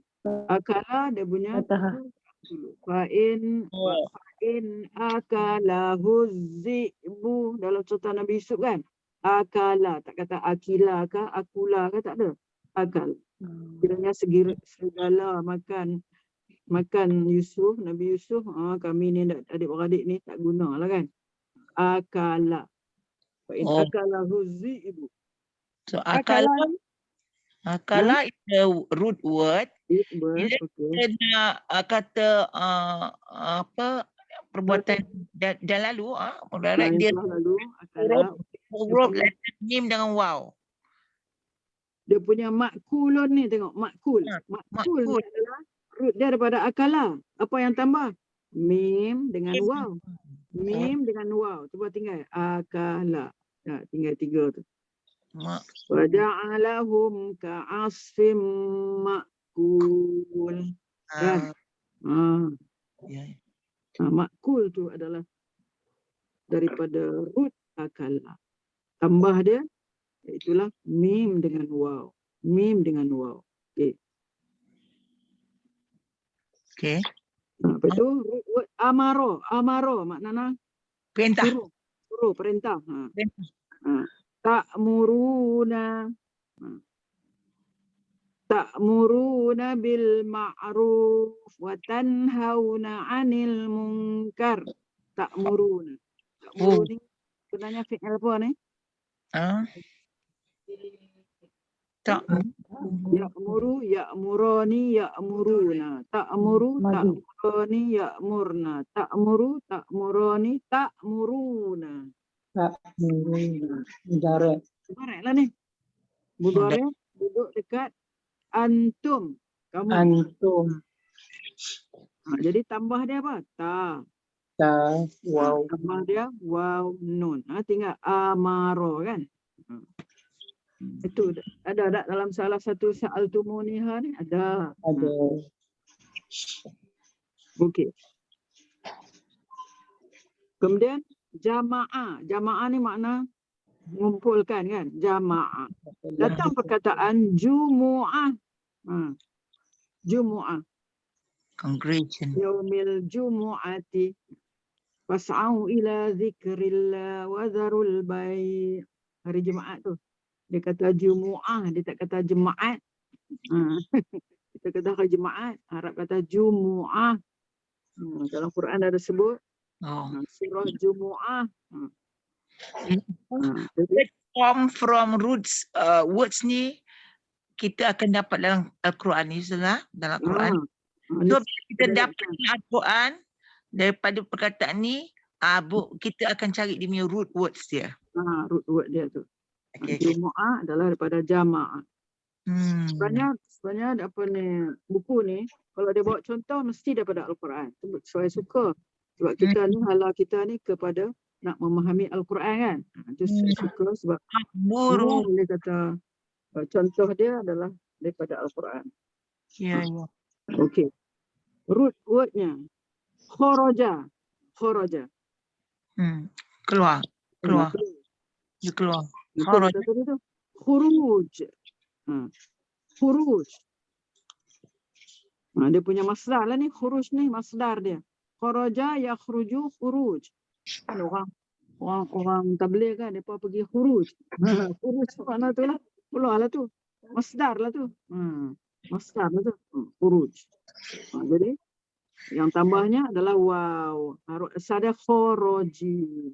Akala dia punya Fatahah. Fa'in akalahu zi'bu dalam cerita Nabi Yusuf kan. Akala, tak kata akila ke, akula ke, tak ada. Akal. Kiranya segala makan Yusuf, Nabi Yusuf, kami ni adik-beradik ni tak guna lah kan. Akala. Fa'in akalahu zi'bu. So akala is the root word. Bila kita nak kata apa perbuatan dah lalu, dia huruf letter mim dengan waw. Dia punya makulun ni, tengok makul. Makul adalah root dia daripada akala. Apa yang tambah? Mim dengan waw. Mim dengan waw. Cuba tinggal akala. Tinggal 3 tu. Waja'alahum ka'asfim makul. Kan? Makul tu adalah daripada root akala. Tambah dia, itulah mim dengan waw. Mim dengan waw. Okey. Lepas tu root word amaro. Amaro maknanya Perintah. Suruh perintah. Ta'muruna bil ma'ruf wa tanhauna 'anil munkar. Ta'muruna. Ta'muruna ni sebenarnya fi'il apa ni? Ya'muru, ya'murani, ya'muruna. Ta'muru, ta'murani, ya'murna. Ta'muru, ta'murani, ta'muruna. Mudarat lah ni. Mudarat duduk dekat antum. Kamu. Antum. Jadi tambah dia apa? Wow. Tambah dia waw nun. Tinggal amaro kan. Itu ada dalam salah satu sa'altumuniha ni ada. Okey. Kemudian jama'ah. Jama'ah ni makna mengumpulkan kan. Jama'ah. Datang perkataan jumu'ah. Jumu'ah. Congratulations. Yaumil jumu'ati. Fas'au ila zikrillah wa dharul bai'. Hari Jumaat tu. Dia kata jumu'ah. Dia tak kata jemaat. Kita kata hari Jumaat. Arab kata jumu'ah. Dalam Quran ada sebut. Surah Jumu'ah. Form from roots words ni kita akan dapat dalam Al-Quran ni Ustazah, dalam Al-Quran. Ni So bila kita sebenarnya. dapat Al-Quran daripada perkataan ni, kita akan cari dia punya root words dia. Root word dia tu. Okay. Jumu'ah adalah daripada jamaah. Sebenarnya apa ni, buku ni kalau dia bawa contoh mesti daripada Al-Quran. Saya suka sebab kita ni hala kita ni kepada nak memahami Al-Quran kan. Itu saya suka sebab boleh kata contoh dia adalah daripada Al-Quran. Ya. Okey. Root wordnya kharaja. Keluar. Dia keluar. Kharaja. Khuruj. Khuruj. Dia punya masdar lah ni. Khuruj ni masdar dia. Kharaja yakhruju khuruj. Kan orang tabligh kan, mereka pergi khuruj. Khuruj mana tu lah. Keluar lah tu. Masdar lah tu. Masdar lah tu. Khuruj. Jadi yang tambahnya adalah waw. Ada khoroji.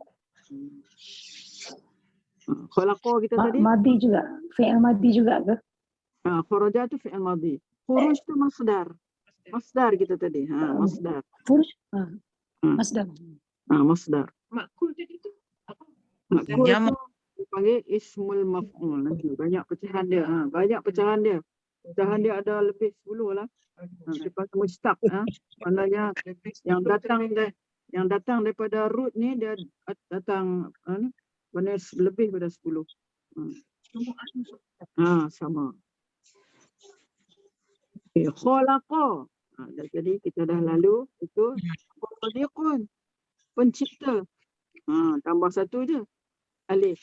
Khalaqa kita tadi. Madi juga. Fi'il madi juga ke? Kharaja tu fi'il madi. Khuruj tu masdar. Masdar kita tadi. Masdar. Khuruj? Masdar. Masdar. Makul tadi tu apa? Makul tu dipanggil ismul maf'ul. Banyak pecahan dia. Pecahan dia ada lebih 10 lah. Lepas mustaq. Maknanya yang datang daripada root ni dia datang lebih daripada 10. Sama. Okay, khalaqa. Jadi kita dah lalu itu khaliqun, pencipta. Tambah satu je. Alif.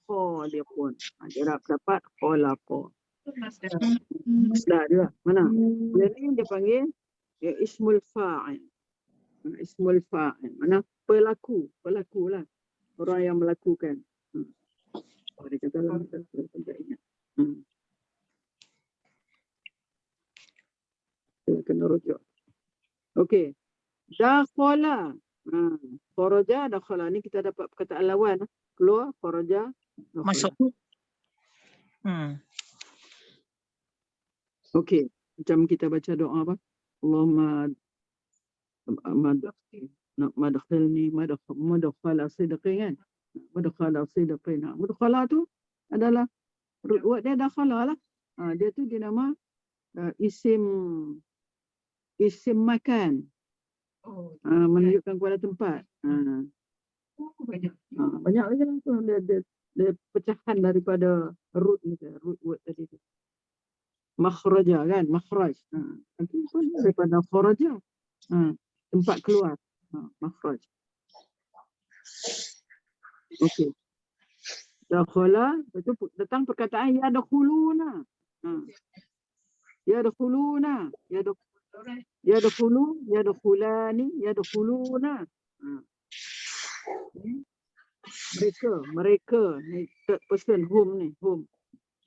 Khaliqun. Dia dapat khalaqa. Masdar juga. Mana? Jadi dia panggil ismul fa'il. Ismul fa'il. Mana? Pelaku lah. Orang yang melakukan. Dia kata lah. Kita ingat. Kita kena rujuk. Okey. Dakhala. Kharaja, dakhala. Ni kita dapat perkataan lawan. Keluar, kharaja. Masuk. Okey. Macam kita baca doa apa? Allahumma madkhilni madkhala sidqin kan? Madkhala sidqin. Madkhala tu adalah root word dia dakhala lah. Dia tu dinama isim makan. Menunjukkan kepada tempat. Banyak lagi lah tu. Dia pecahan daripada root word tadi tu. Makhraja kan, makhraj. Nanti pun daripada kharaja. Tempat keluar. Makhraj. Okey. Dakhala, itu datang perkataan yadkhuluna. Yadkhuluna, yadkhulu, yadkhulani, yadkhuluna. Mereka ni third person, hum ni, hum.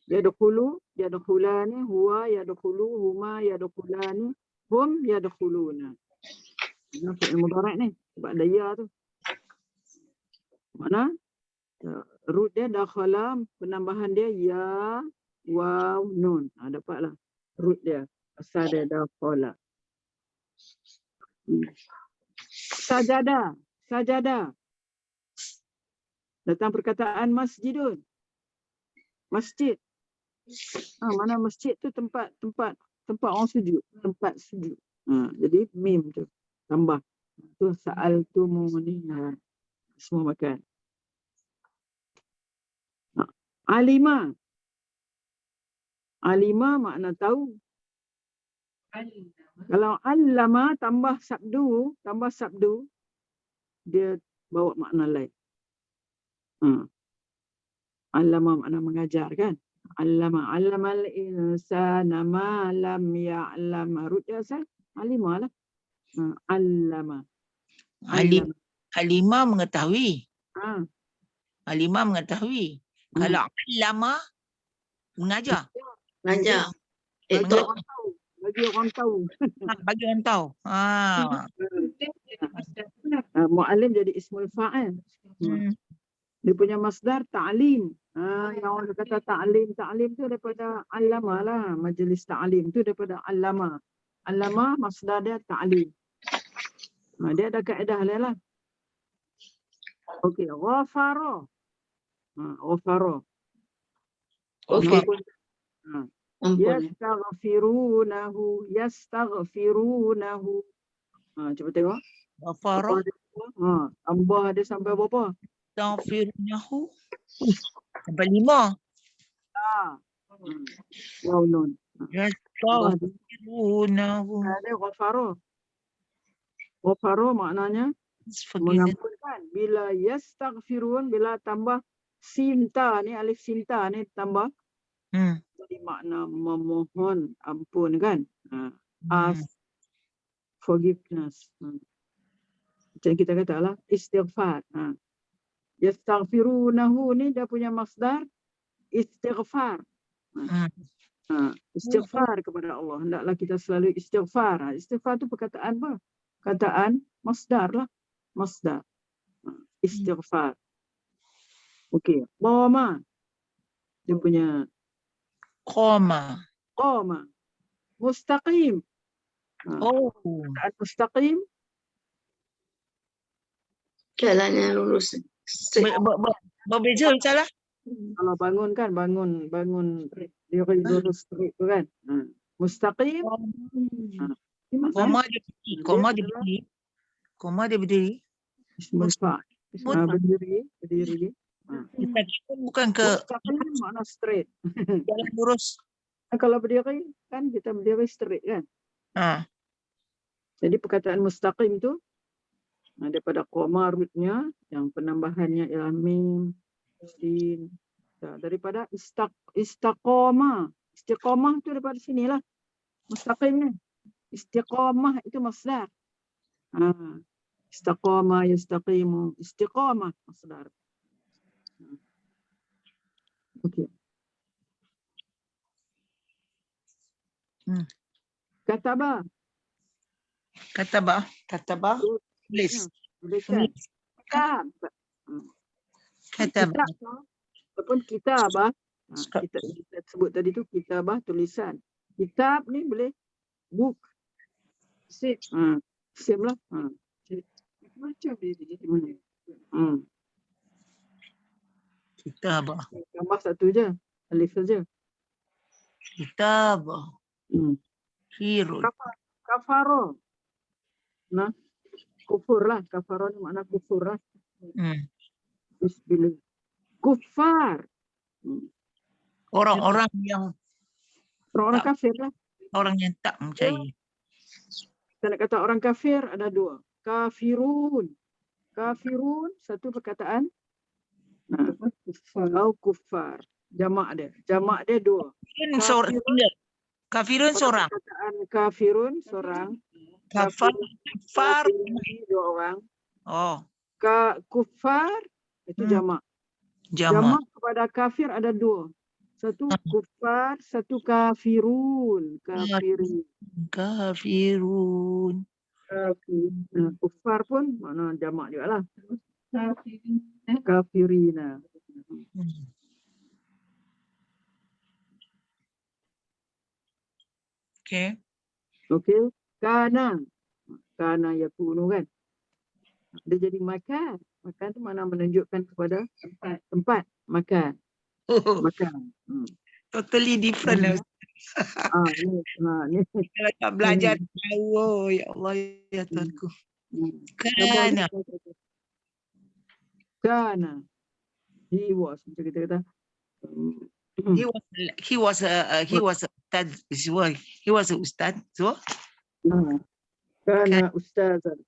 Yadkhulu, yadkhulani, huwa, yadkhulu, huma, yadkhulani, hum, yadkhuluna. Ini fi'il mudhari' ni, sebab ada ya tu. Mana? Root dia dakhala, penambahan dia ya, waw, nun. Dapatlah root dia. Asal dia dakhala. Sajada. Datang perkataan masjidun. Masjid. Mana masjid tu tempat orang sujud, tempat sujud. Jadi mim tu tambah. Tu sa'al tu ni semua makan. Alima makna tahu. Kalau allama tambah sabdu dia bawa makna lain. Allama makna mengajar kan. Allamal insana ma lam ya'lam. Root dia asal alima lah. Allama. Halimah mengetahui. Halimah mengetahui. Kalau allama mengajar. Mengajar. Bagi orang tahu. Bagi orang tahu. Mu'allim jadi ismul fa'il. Dia punya masdar ta'lim. Yang orang kata ta'lim tu daripada allama lah. Majlis ta'lim tu daripada allama. Allama masdar dia ta'lim. Dia ada kaedah dia lah. Okey, ghafara. Ghafara. Okey. Ya, Ampun. yastaghfirunahu. Cuba tengok. Ghafara. Tambah dia sampai berapa? Astaghfirunahu. Sampai 5. Wow, nun. Yastaghfirunahu. Ada ghafara. Ghafara maknanya Forgiveness. mengampunkan. Bila yastaghfirun, bila tambah sinta ni, alif sinta ni tambah, jadi makna memohon ampun kan. Ask forgiveness. Macam kita katalah istighfar. Yastaghfirunahu ni dia punya masdar istighfar. Istighfar kepada Allah. Hendaklah kita selalu istighfar. Istighfar tu perkataan apa? Perkataan masdar lah. Masdar. Istighfar. Okey. Qama. Dia punya Qama. qama. Mustaqim. Perkataan mustaqim. Jalan yang lurus. Berbeza salah. Kalau bangun kan, bangun diri lurus straight tu kan. Mustaqim. Koma dia berdiri. Koma dia berdiri. Ismul fa'il. Berdiri. Mustaqim pun bukan ke Mustaqim makna straight. jalan lurus. Kalau berdiri kan kita berdiri straight kan. Jadi perkataan mustaqim tu daripada qama rootnya yang penambahannya ialah mim, sin. Daripada istiqamah. Istiqamah tu daripada sinilah. Mustaqim ni. Istiqamah itu masdar. Istiqamah, yastaqimu. Istiqamah masdar. Okey. Kataba. Kataba. Tulis. Tulisan. Kitab. Kataba. Ataupun kitabah. Kita sebut tadi tu kitabah tulisan. Kitab ni boleh book. Same lah. Macam dia jadi mana? Kitabah. Tambah satu je. Alif saja. Kitabah. Hirun. Kafaro. Nah, kufur lah. Kafaro ni makna kufur lah. Bismillah. Kufar. Orang-orang yang Orang kafir lah. orang yang tak percaya. Kita nak kata orang kafir ada dua. Kafirun. Kafirun satu perkataan. Kufar. Jamak dia dua. Kafirun seorang. Perkataan kafirun seorang. Kafar dua orang. Kufar itu jamak. Jamak kepada kafir ada dua. Satu kufar, satu kafirun. Kafirun. Kufar pun mana jamak juga lah. Kafirina. Okey. Kana yakunu kan. Dia jadi makan. Makan tu mana menunjukkan kepada tempat makan. Makan. Totally different lah. Ni. Kalau tak belajar tahu, ya Allah ya Tuhanku. Kana. He was macam kita kata. He was a ustad. So Kana ustazan.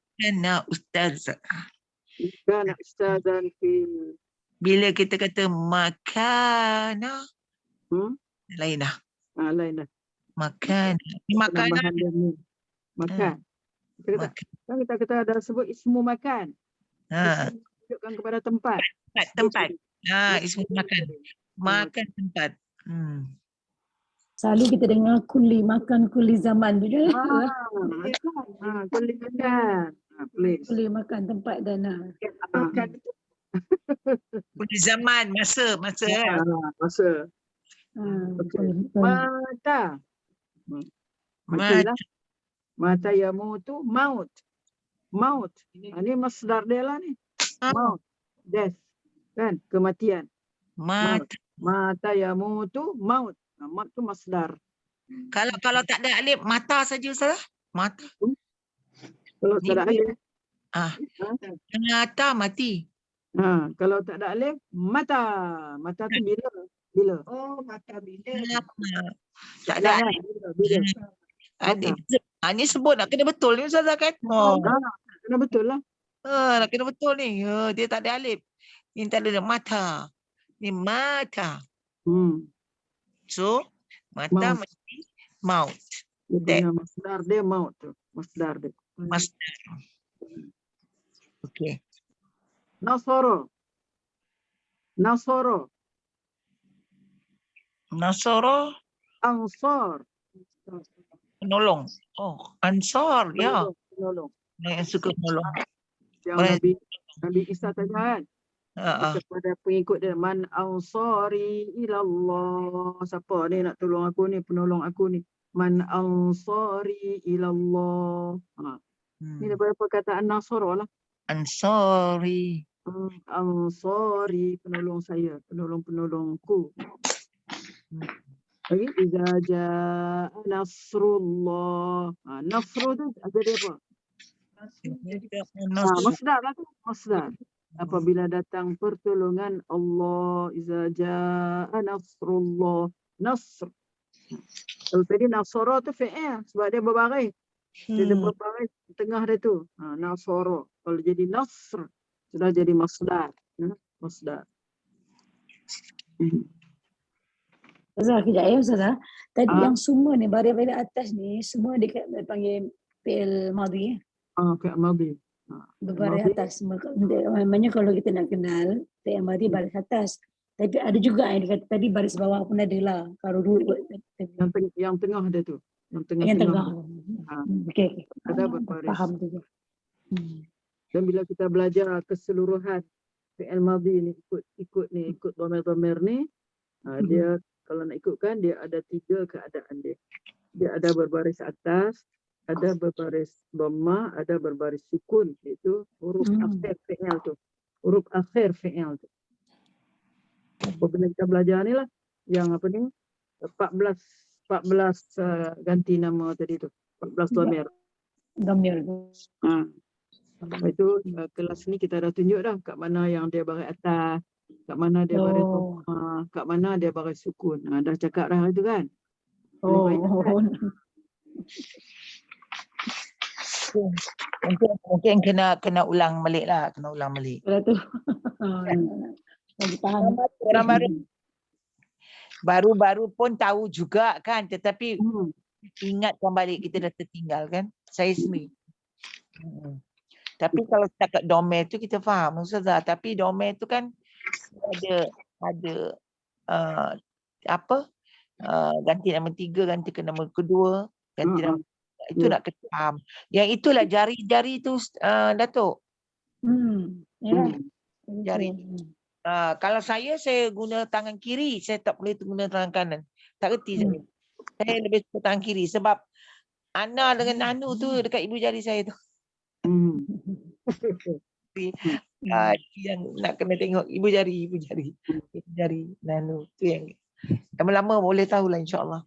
Kana ustazan fi. Bila kita kata makana, lain dah. Lain dah. Makan. Makanan. Makan. Kita kata ada sebut ismu makan. Tunjukkan kepada tempat. Tempat. Ismu makan. Makan tempat. Selalu kita dengar kuli makan kuli zaman tu je. Kuli makan. Kuli makan tempat dan Makan itu Punya zaman, masa kan. Masa. Okey. Mata. Matilah. Mata yamutu maut. Maut. Ini masdar dia lah ni. Maut. Death. Kan? Kematian. Maut. Mata yamutu maut. Maut tu masdar. Kalau tak ada alif, mata saja Ustazah. Mata. Kalau tak ada alif. Mata mati. Kalau tak ada alif, mata. Mata tu bila? Bila? Oh, mata bila. Tak ada Jangan. alif. Bila? Ni sebut nak kena betul ni Ustazah kan? Kena betul lah. Nak kena betul ni. Dia tak ada alif. Ni tak ada mata. Ni mata. So, mata mesti maut. Dia punya masdar dia maut tu. Masdar dia. Masdar. Okey. Nasara. Nasara. Nasara, Ansar. penolong. Oh, Ansar. Ya. Penolong. Yang suka menolong. Yang Nabi Isa tanya kan? Kepada pengikut dia, man ansari ilallah. Siapa ni nak tolong aku ni, penolong aku ni? Man ansari ilallah. Ni daripada perkataan Nasara lah. Ansari. Ansari, penolong saya, penolong-penolongku. Lagi, iza jaa nasrullah. Nasru tu jadi apa? Masdar lah tu, masdar. Apabila datang pertolongan Allah, iza jaa nasrullah. Nasr. Kalau tadi nasara tu fi'il sebab dia berbaris. Dia ada berbaris tengah dia tu. Nasara. Kalau jadi nasr, sudah jadi masdar. Masdar. Ustazah, kejap ya Ustazah. Tadi yang semua ni, baris-baris atas ni, semua dipanggil fi'il madhi. Fi'il madhi. Berbaris atas. Maknanya kalau kita nak kenal, fi'il madhi baris atas. Tapi ada juga yang dikata tadi baris bawah pun ada lah. Kalau yang tengah ada tu. Yang tengah. Okey. Ada berbaris. Faham tu. Dan bila kita belajar keseluruhan fi'il madhi ni, ikut dhamir-dhamir ni, dia kalau nak ikutkan, dia ada 3 keadaan dia. Dia ada berbaris atas, ada berbaris dhammah, ada berbaris sukun. Itu huruf akhir fi'il tu. Huruf akhir fi'il tu. Apabila kita belajar ni lah, yang apa ni, 14 ganti nama tadi tu. 14 dhamir. Dhamir. Itu kelas ni kita dah tunjuk dah kat mana yang dia baris atas, kat mana dia baris dhammah, kat mana dia baris sukun. Dah cakap dah itu kan. Mungkin kena ulang balik lah, kena ulang balik. Betul. Faham. Orang baru pun tahu juga kan, tetapi ingatkan balik kita dah tertinggal kan. Saya sendiri. Tapi kalau setakat domain tu kita faham Ustazah, tapi domain tu kan ada ganti nama 3, ganti ke nama kedua, ganti nama itu nak kena faham. Yang itulah jari-jari tu Datuk. Jari. Kalau saya guna tangan kiri, saya tak boleh guna tangan kanan. Tak reti saya. Saya lebih suka tangan kiri sebab Ana dengan Nanu tu dekat ibu jari saya tu. Yang nak kena tengok ibu jari Nanu tu yang lama-lama boleh tahulah insya-Allah.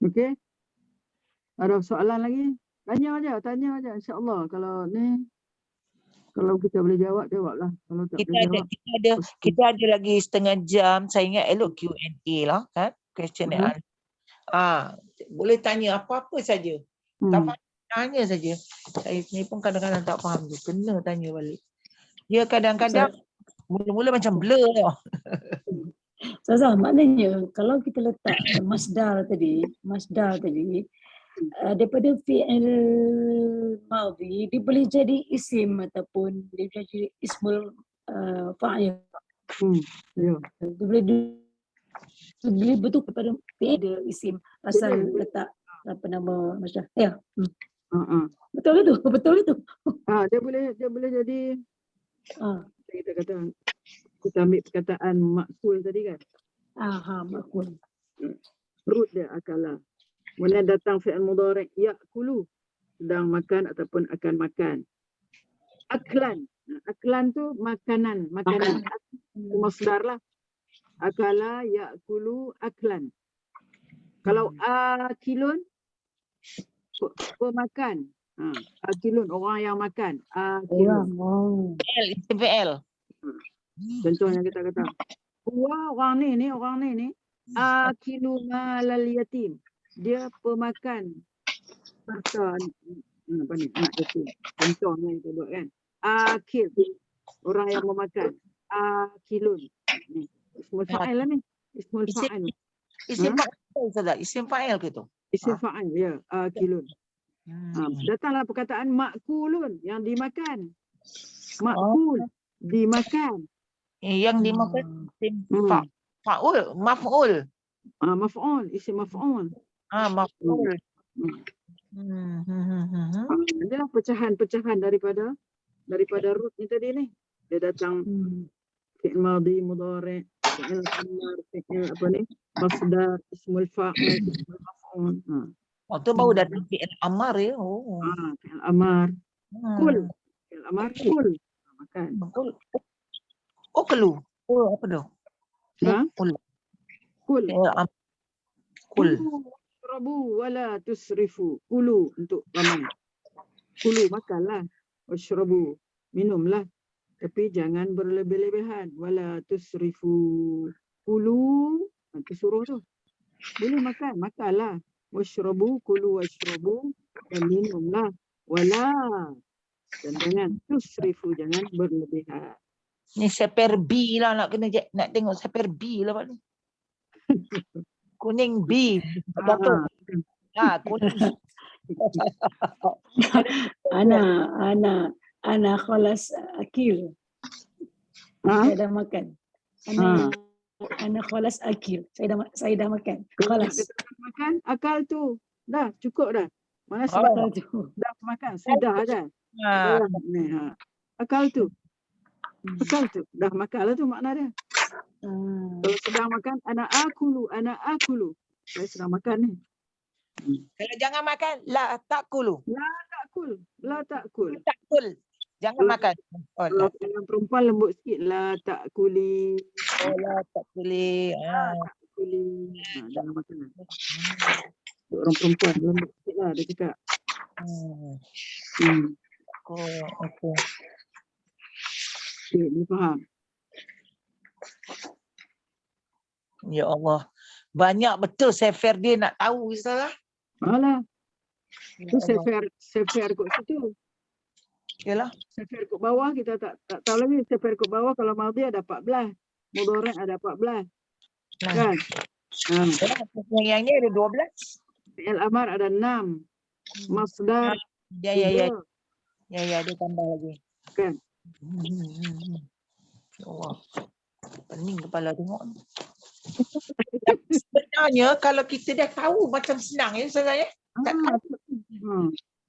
Okey. Ada soalan lagi? Tanya aja insya-Allah. Kalau kita boleh jawablah. Kalau tak boleh jawab. Kita ada lagi setengah jam. Saya ingat elok Q&A lah kan. Question and answer. Boleh tanya apa-apa saja. Tak faham tanya saja. Saya ni pun kadang-kadang tak faham tu. Kena tanya balik. Dia kadang-kadang mula-mula macam blur tau. Ustazah, maknanya kalau kita letak masdar tadi daripada fi'il madhi, dia boleh jadi isim ataupun dia boleh jadi ismul fa'il. Ya. Dia boleh betul kepada fi'il isim asal letak apa nama masdar. Ya. Betul itu, betul itu. Dia boleh jadi kita kata kita ambil perkataan makul tadi kan. Makul. Root dia akala. Kemudian datang fi'il mudhari' ya'kulu, sedang makan ataupun akan makan. Aklan. Aklan tu makanan. Itu masdar lah. Akala ya'kulu aklan. Kalau akilun pemakan. Akilun orang yang makan. Akilun. Isim fi'il. Contohnya kita kata orang ni akilu malal yatim. Dia pemakan harta anak yatim. Contohnya itu buat kan. Akil, orang yang memakan. Akilun. Ni ismul fa'il lah ni. Ismul fa'il. Isim fa'il saja. Isim fa'il ke tu? Isim fa'il ya. Akilun. Datanglah perkataan makulun yang dimakan. Makul dimakan. Yang dimakan isim fa'ul, maf'ul. Maf'ul, isim maf'ul. Maf'ul. Adalah pecahan-pecahan daripada root ni tadi ni. Dia datang fi'il madhi, mudhari', fi'il amar, fi'il masdar, ismul fa'il, ismul maf'ul. Tu baru datang fi'il amar ya. Fi'il amar. Kul. Fi'il amar kul. Makan. Kelu. Apa tu? Kul. Kul. Washrabu wala tusrifu. Kulu untuk ramai. Kulu makanlah. Washrabu minumlah. Tapi jangan berlebih-lebihan. Wala tusrifu. Kulu itu suruh tu. Boleh makan, makanlah. Washrabu, kulu washrabu, dan minumlah. Wala, dan jangan tusrifu, jangan berlebihan. Ni seper B lah nak tengok seper B lah Pak ni. Kuning B. Kuning. Ana khalas akil. Saya dah makan. Ana khalas akil. Saya dah makan. Khalas. Makan akal tu. Dah cukup dah. Mana sebab tu? Dah makan, sudah kan? Akal tu. Akal tu. Dah makan lah tu makna dia. Kalau sedang makan, ana akulu. Saya sedang makan ni. Kalau jangan makan, la takulu. La takul. Jangan makan. Kalau perempuan lembut sikit. La takuli. La takuli. Jangan makan. Orang perempuan lembut sikit lah dia cakap. Okay. Dia faham. Ya Allah. Banyak betul sefer dia nak tahu Ustazah. Alah. Tu sefer kot situ. Yalah. Sefer kot bawah kita tak tahu lagi. Sefer kot bawah kalau madhi ada 14. Mudhari' ada 14. Kan? Yang ni ada 12. Fi'il amar ada 6. Masdar. Ya, dia tambah lagi. Kan? Ya Allah. Pening kepala tengok ni. Sebenarnya kalau kita dah tahu macam senang ya Ustazah ya.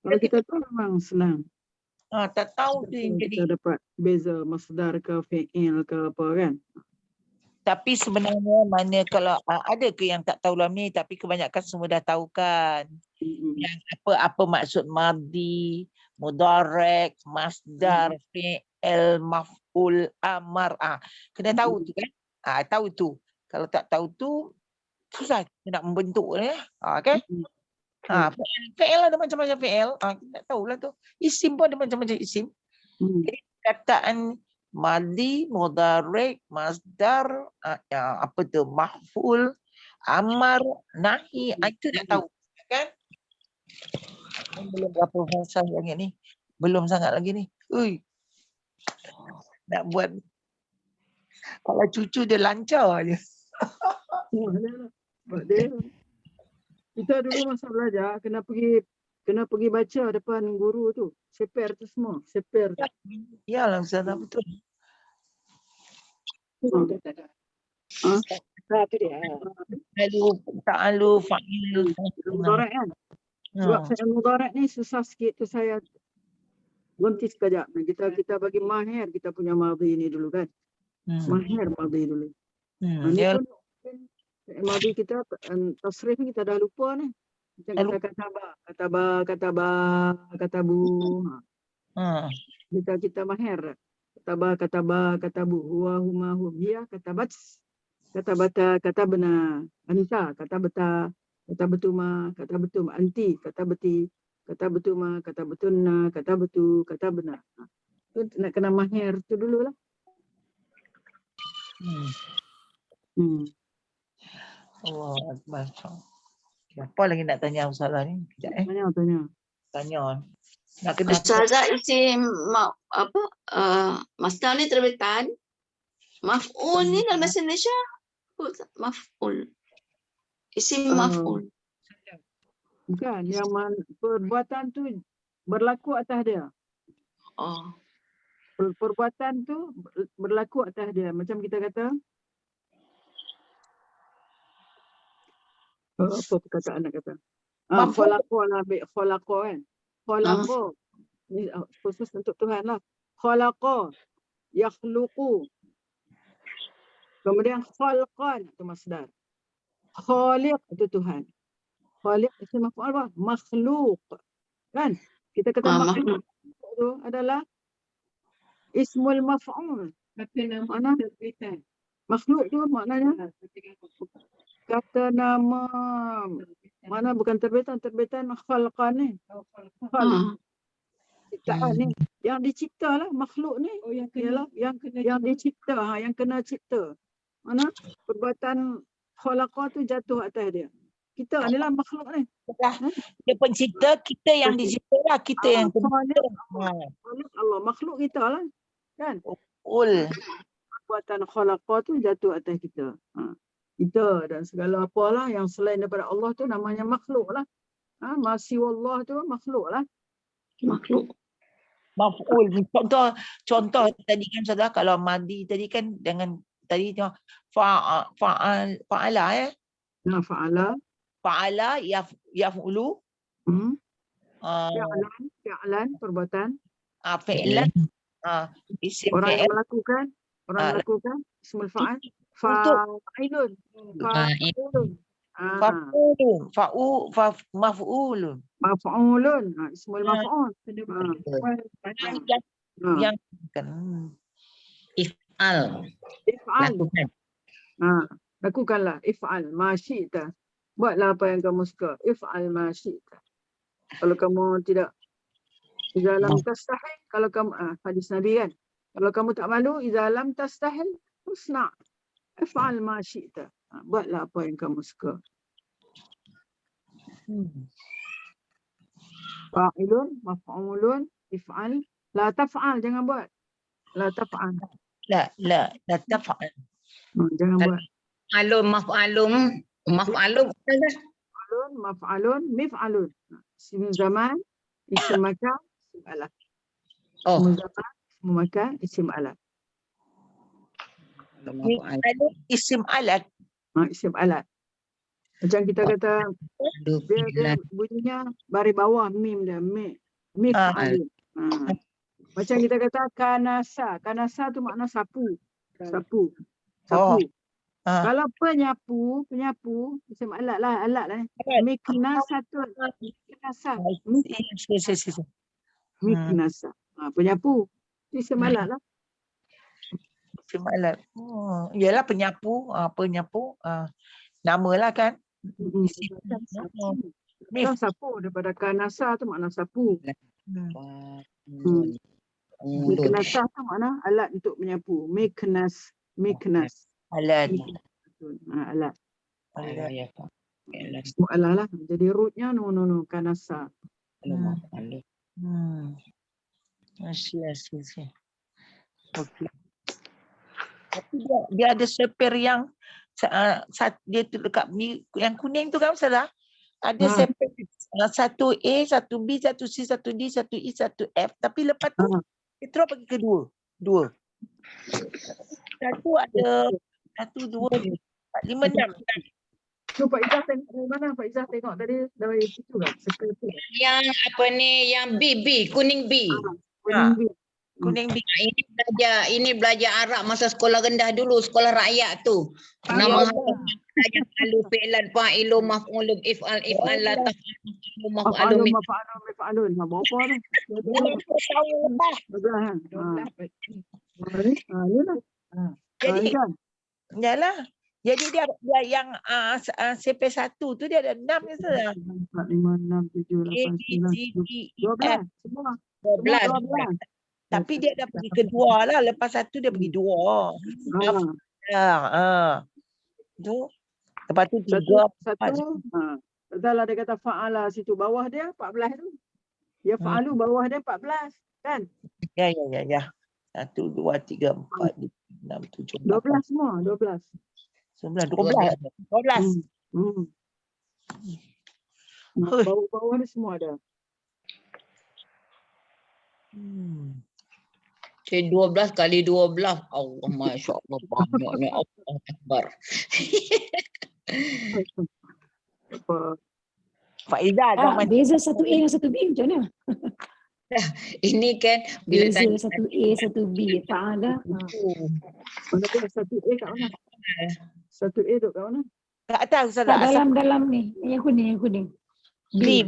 Kalau kita tahu memang senang. Tak tahu tu yang kita jadi. dapat beza masdar ke fi'il ke apa kan. Tapi sebenarnya mana kalau ada ke yang tak tahu dalam ni, tapi kebanyakan semua dah tahu kan. Yang apa maksud madhi, mudhari', masdar, fi'il, maf'ul, amar. Kena tahu tu kan. Tahu tu. Kalau tak tahu tu susah kita nak membentuk ni. Okay. Fi'il ada macam-macam fi'il. Kita tak tahulah tu. Isim pun ada macam-macam isim. Jadi kataan madhi, mudhari', masdar, apa tu, mahful, amar, nahi, itu nak tahu kan? Belum berapa bahasa yang ni. Belum sangat lagi ni. Nak buat. Kalau cucu dia lancar je. Kita dulu masa belajar kena pergi baca depan guru tu. Seper tu semua. Seper tu. Yalah Ustazah, betul. Tu dia. Ta'alu, fa'il. Mudhari' kan? Sebab fi'il mudhari' ni susah sikit tu saya berhenti sekejap. Kita bagi mahir kita punya madhi ni dulu kan. Mahir madhi dulu. Ni Dia pun fi'il madhi kita tasrif ni kita dah lupa ni. Macam kita katabu. Kita mahir. Katabu, huwa, huma, hum, hiya, katabat, katabata, katabna, anta, katabata, katabatuma, katabatum, anti, katabati, katabatuma, katabatunna, katabatu, katabna. Tu nak kena mahir tu dululah. Allah Akbar. Apa lagi nak tanya Ustazah ni? Kejap Tanya. Nak kena Ustazah isim masdar ni terbitan. Maf'ul ni dalam bahasa Indonesia maf'ul. Isim maf'ul. Bukan, yang perbuatan tu berlaku atas dia. Oh. Perbuatan tu berlaku atas dia. Macam kita kata, apa perkataan nak kata? Khalaqa kan? Khalaqa. Ni khusus untuk Tuhan lah. Khalaqa. Yakhluqu. Kemudian khalqan itu masdar. Khaliq itu Tuhan. Khaliq itu maf'ul apa? Makhluk. Kan? Kita kata makhluk itu adalah ismul maf'ul. Mana? Makhluk tu maknanya kata nama. Mana bukan terbitan khalqan ni. Khalq. Ciptaan ni. Yang dicipta lah makhluk ni. Ialah yang dicipta, yang kena cipta. Mana? Perbuatan khalaqa tu jatuh atas dia. Kita adalah makhluk ni. Dia pencipta, kita yang dicipta lah. Kita yang pencipta. Allah, makhluk kita lah. Kan? Perbuatan khalaqa tu jatuh atas kita. Kita dan segala apalah yang selain daripada Allah tu namanya makhluk lah. Masiwallah tu makhluk lah. Makhluk. Maf'ul. Contoh tadi kan Ustazah, kalau madi tadi kan dengan tadi tengok fa'ala ya. Fa'ala yaf'ulu. Fi'lan perbuatan. Fi'lan isim Orang fi'il. yang melakukan, ismul fa'al. Fa'ilun. Maf'ulun. Maf'ulun. Ismul maf'ul. Yang kan If'al. Lakukan. Lakukanlah. If'al ma syi'ta. Buatlah apa yang kamu suka. If'al ma syi'ta. Kalau kamu tidak idza lam tastahil, kalau kamu hadis Nabi kan. Kalau kamu tak malu, idza lam tastahil, usna. If'al ma syi'ta. Buatlah apa yang kamu suka. Fa'ilun, maf'ulun, if'al. La taf'al, jangan buat. La taf'al. La taf'al. Jangan buat. Maf'alun. Maf'alun, mif'alun. Isim zaman, isim makan, isim alat. Isim zaman, isim makan, isim alat. Isim alat. Isim alat. Macam kita kata, dia bunyinya baris bawah mim dia. Mif'alun. Macam kita kata kanasa. Kanasa tu makna sapu. Sapu. Kalau penyapu, isim alat lah. Miknasatun. Miknasa. Penyapu. Isim alat lah. Isim alat. Ialah penyapu. Nama lah kan. Sapu daripada kanasa tu makna sapu. Miknasa tu makna alat untuk menyapu. Miknas. Alat. Alat. Alat lah. Jadi rootnya no kanasa. Asyik. Okey. Tapi dia ada sepir yang dia tu dekat yang kuning tu kan Ustazah? Ada sepir 1A, 1B, 1C, 1D, 1E, 1F. Tapi lepas tu dia terus pergi ke dua. Satu ada 1, 2, 3, 4, 5, 6. Tu Pak Izzah tengok dari mana? Pak Izzah tengok tadi dari situ kan? Circle tu. Yang apa ni, yang B, kuning B. Kuning B. Kuning B. Ini belajar Arab masa sekolah rendah dulu, sekolah rakyat tu. Nama belajar alu fi'lan fa'ilu maf'ulun if'al la taf'alu maf'alun min. Maf'alun. Berapa tu? 20 tahun lepas. 12 kan? Ni lah. Jadi, Kan? yalah. Jadi dia yang CP1 tu dia ada 6 je saja. 4, 5, 6, 7, 8, 9, 10, 12. Semua. 12. Tapi dia dah pergi kedua lah. Lepas satu dia pergi dua. Tu. Lepas tu 3. Satu. Betul lah dia kata fa'ala situ bawah dia 14 tu. Ya fa'alu bawah dia 14. Kan? Ya. 1, 2, 3, 4, 5, 6, 7, 12 semua. 12. 9, 12. Bawah-bawah ni semua ada. Cik 12 kali 12. Allah, Masya Allah. Banyaknya. Allah Akbar. Faizah dah Beza 1A dan 1B macam mana? Ini kan bila Beza tanya 1A, 1B. Fa'ala. Mana dia 1A kat mana? 1A duduk kat mana? tak tahu Tak, salah. dalam ni. Yang kuning. B.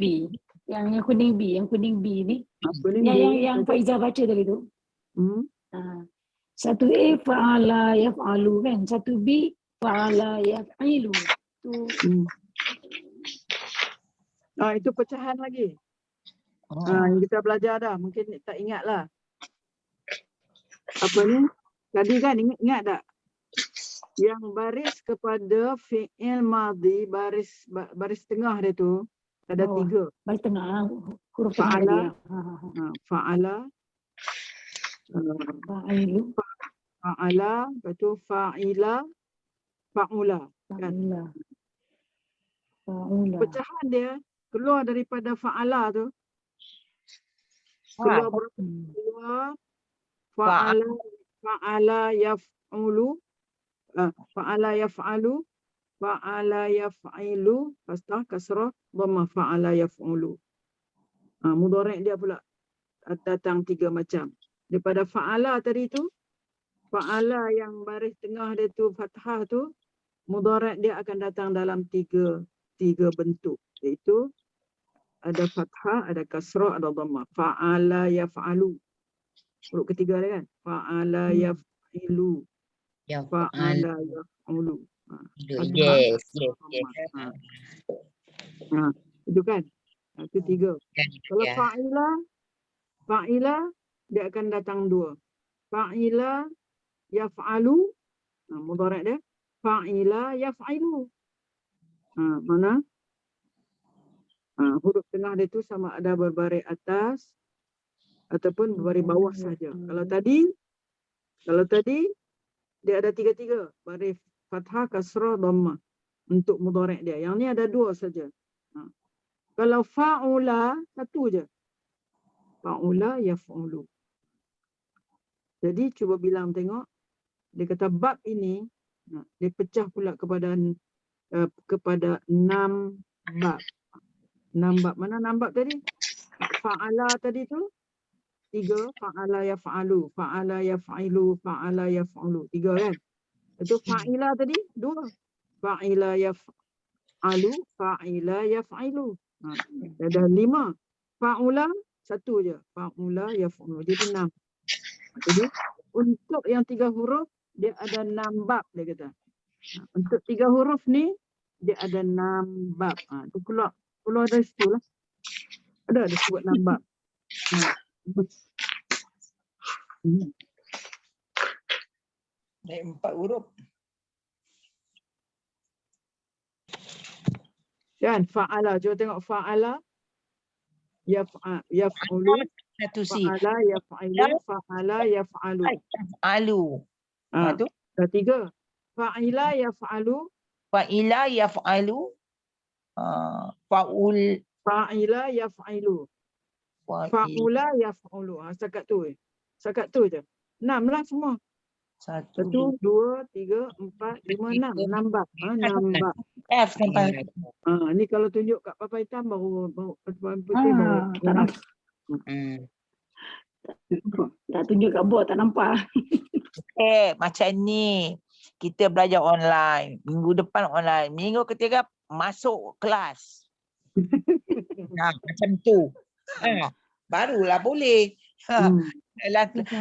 Yang kuning B ni. Yang Pak Izzah baca tadi tu. 1A fa'ala yaf'alu kan. 1B fa'ala yaf'ilu. Itu pecahan lagi. Yang kita belajar dah. Mungkin tak ingat lah. Apa ni? Tadi kan ingat tak? Yang baris kepada fi'il madhi, baris tengah dia tu ada 3. Baris tengah. Huruf Fa'ala. tengah. Fa'ala. Fa'ilu. Fa'ala. Lepas tu fa'ila. Fa'ula. Kan? Fa'ula. Pecahan dia keluar daripada fa'ala tu. Keluar berapa? Keluar fa'ala yaf'ulu. Fa'ala yaf'alu. Fa'ala yaf'ilu. Fathah, kasrah, dhammah. Fa'ala yaf'ulu. Mudhari' dia pula datang 3 macam. Daripada fa'ala tadi tu, fa'ala yang baris tengah dia tu fathah tu, mudhari' dia akan datang dalam 3 bentuk. Iaitu ada fathah, ada kasrah, ada dhammah. Fa'ala yaf'alu. Huruf ketiga dia kan? Fa'ala yaf'ilu. Fa'ala yaf'ulu. Yes. Itu kan? Itu 3. Kalau fa'ila dia akan datang 2. Fa'ila yaf'alu. Mudhari' dia. Fa'ila yaf'ilu. Mana? Huruf tengah dia tu sama ada berbaris atas ataupun berbaris bawah saja. Kalau tadi dia ada 3. Baris fathah, kasrah, dhammah untuk mudhari' dia. Yang ni ada 2 saja. Kalau fa'ula 1 je. Fa'ula yaf'ulu. Jadi cuba bilang tengok. Dia kata bab ini dia pecah pula kepada 6 bab. 6 bab. Mana 6 bab tadi? Fa'ala tadi tu 3. Fa'ala yaf'alu. Fa'ala yaf'ilu. Fa'ala yaf'ulu. 3 kan? Itu fa'ila tadi 2. Fa'ila yaf'alu. Fa'ila yaf'ilu. Ada 5. Fa'ula 1 je. Fa'ula yaf'ulu. Jadi 6. Jadi untuk yang 3 huruf dia ada 6 bab dia kata. Untuk 3 huruf ni dia ada 6 bab. Tu keluar dari situ lah. Ada sebut 6 bab. Naik 4 huruf. Kan fa'ala. Cuba tengok fa'ala. Yaf'ulu. Fa'ala yaf'ilu. Fa'ala yaf'alu. Tu. Dah 3. Fa'ila yaf'alu. Fa'ila yaf'alu. Fa'ila yaf'ilu. Fa'ula yaf'ulu. Setakat tu je. 6 lah semua. 1, 1, 2, 3, 4, 5, 6. 6 bab. 6 bab. F sampai Ni kalau tunjuk kat papan hitam baru papan putih baru. Tak nampak. Tak tunjuk kat board, tak nampak. macam ni. Kita belajar online. Minggu depan online. Minggu ketiga masuk kelas. Macam tu. Barulah boleh. Tak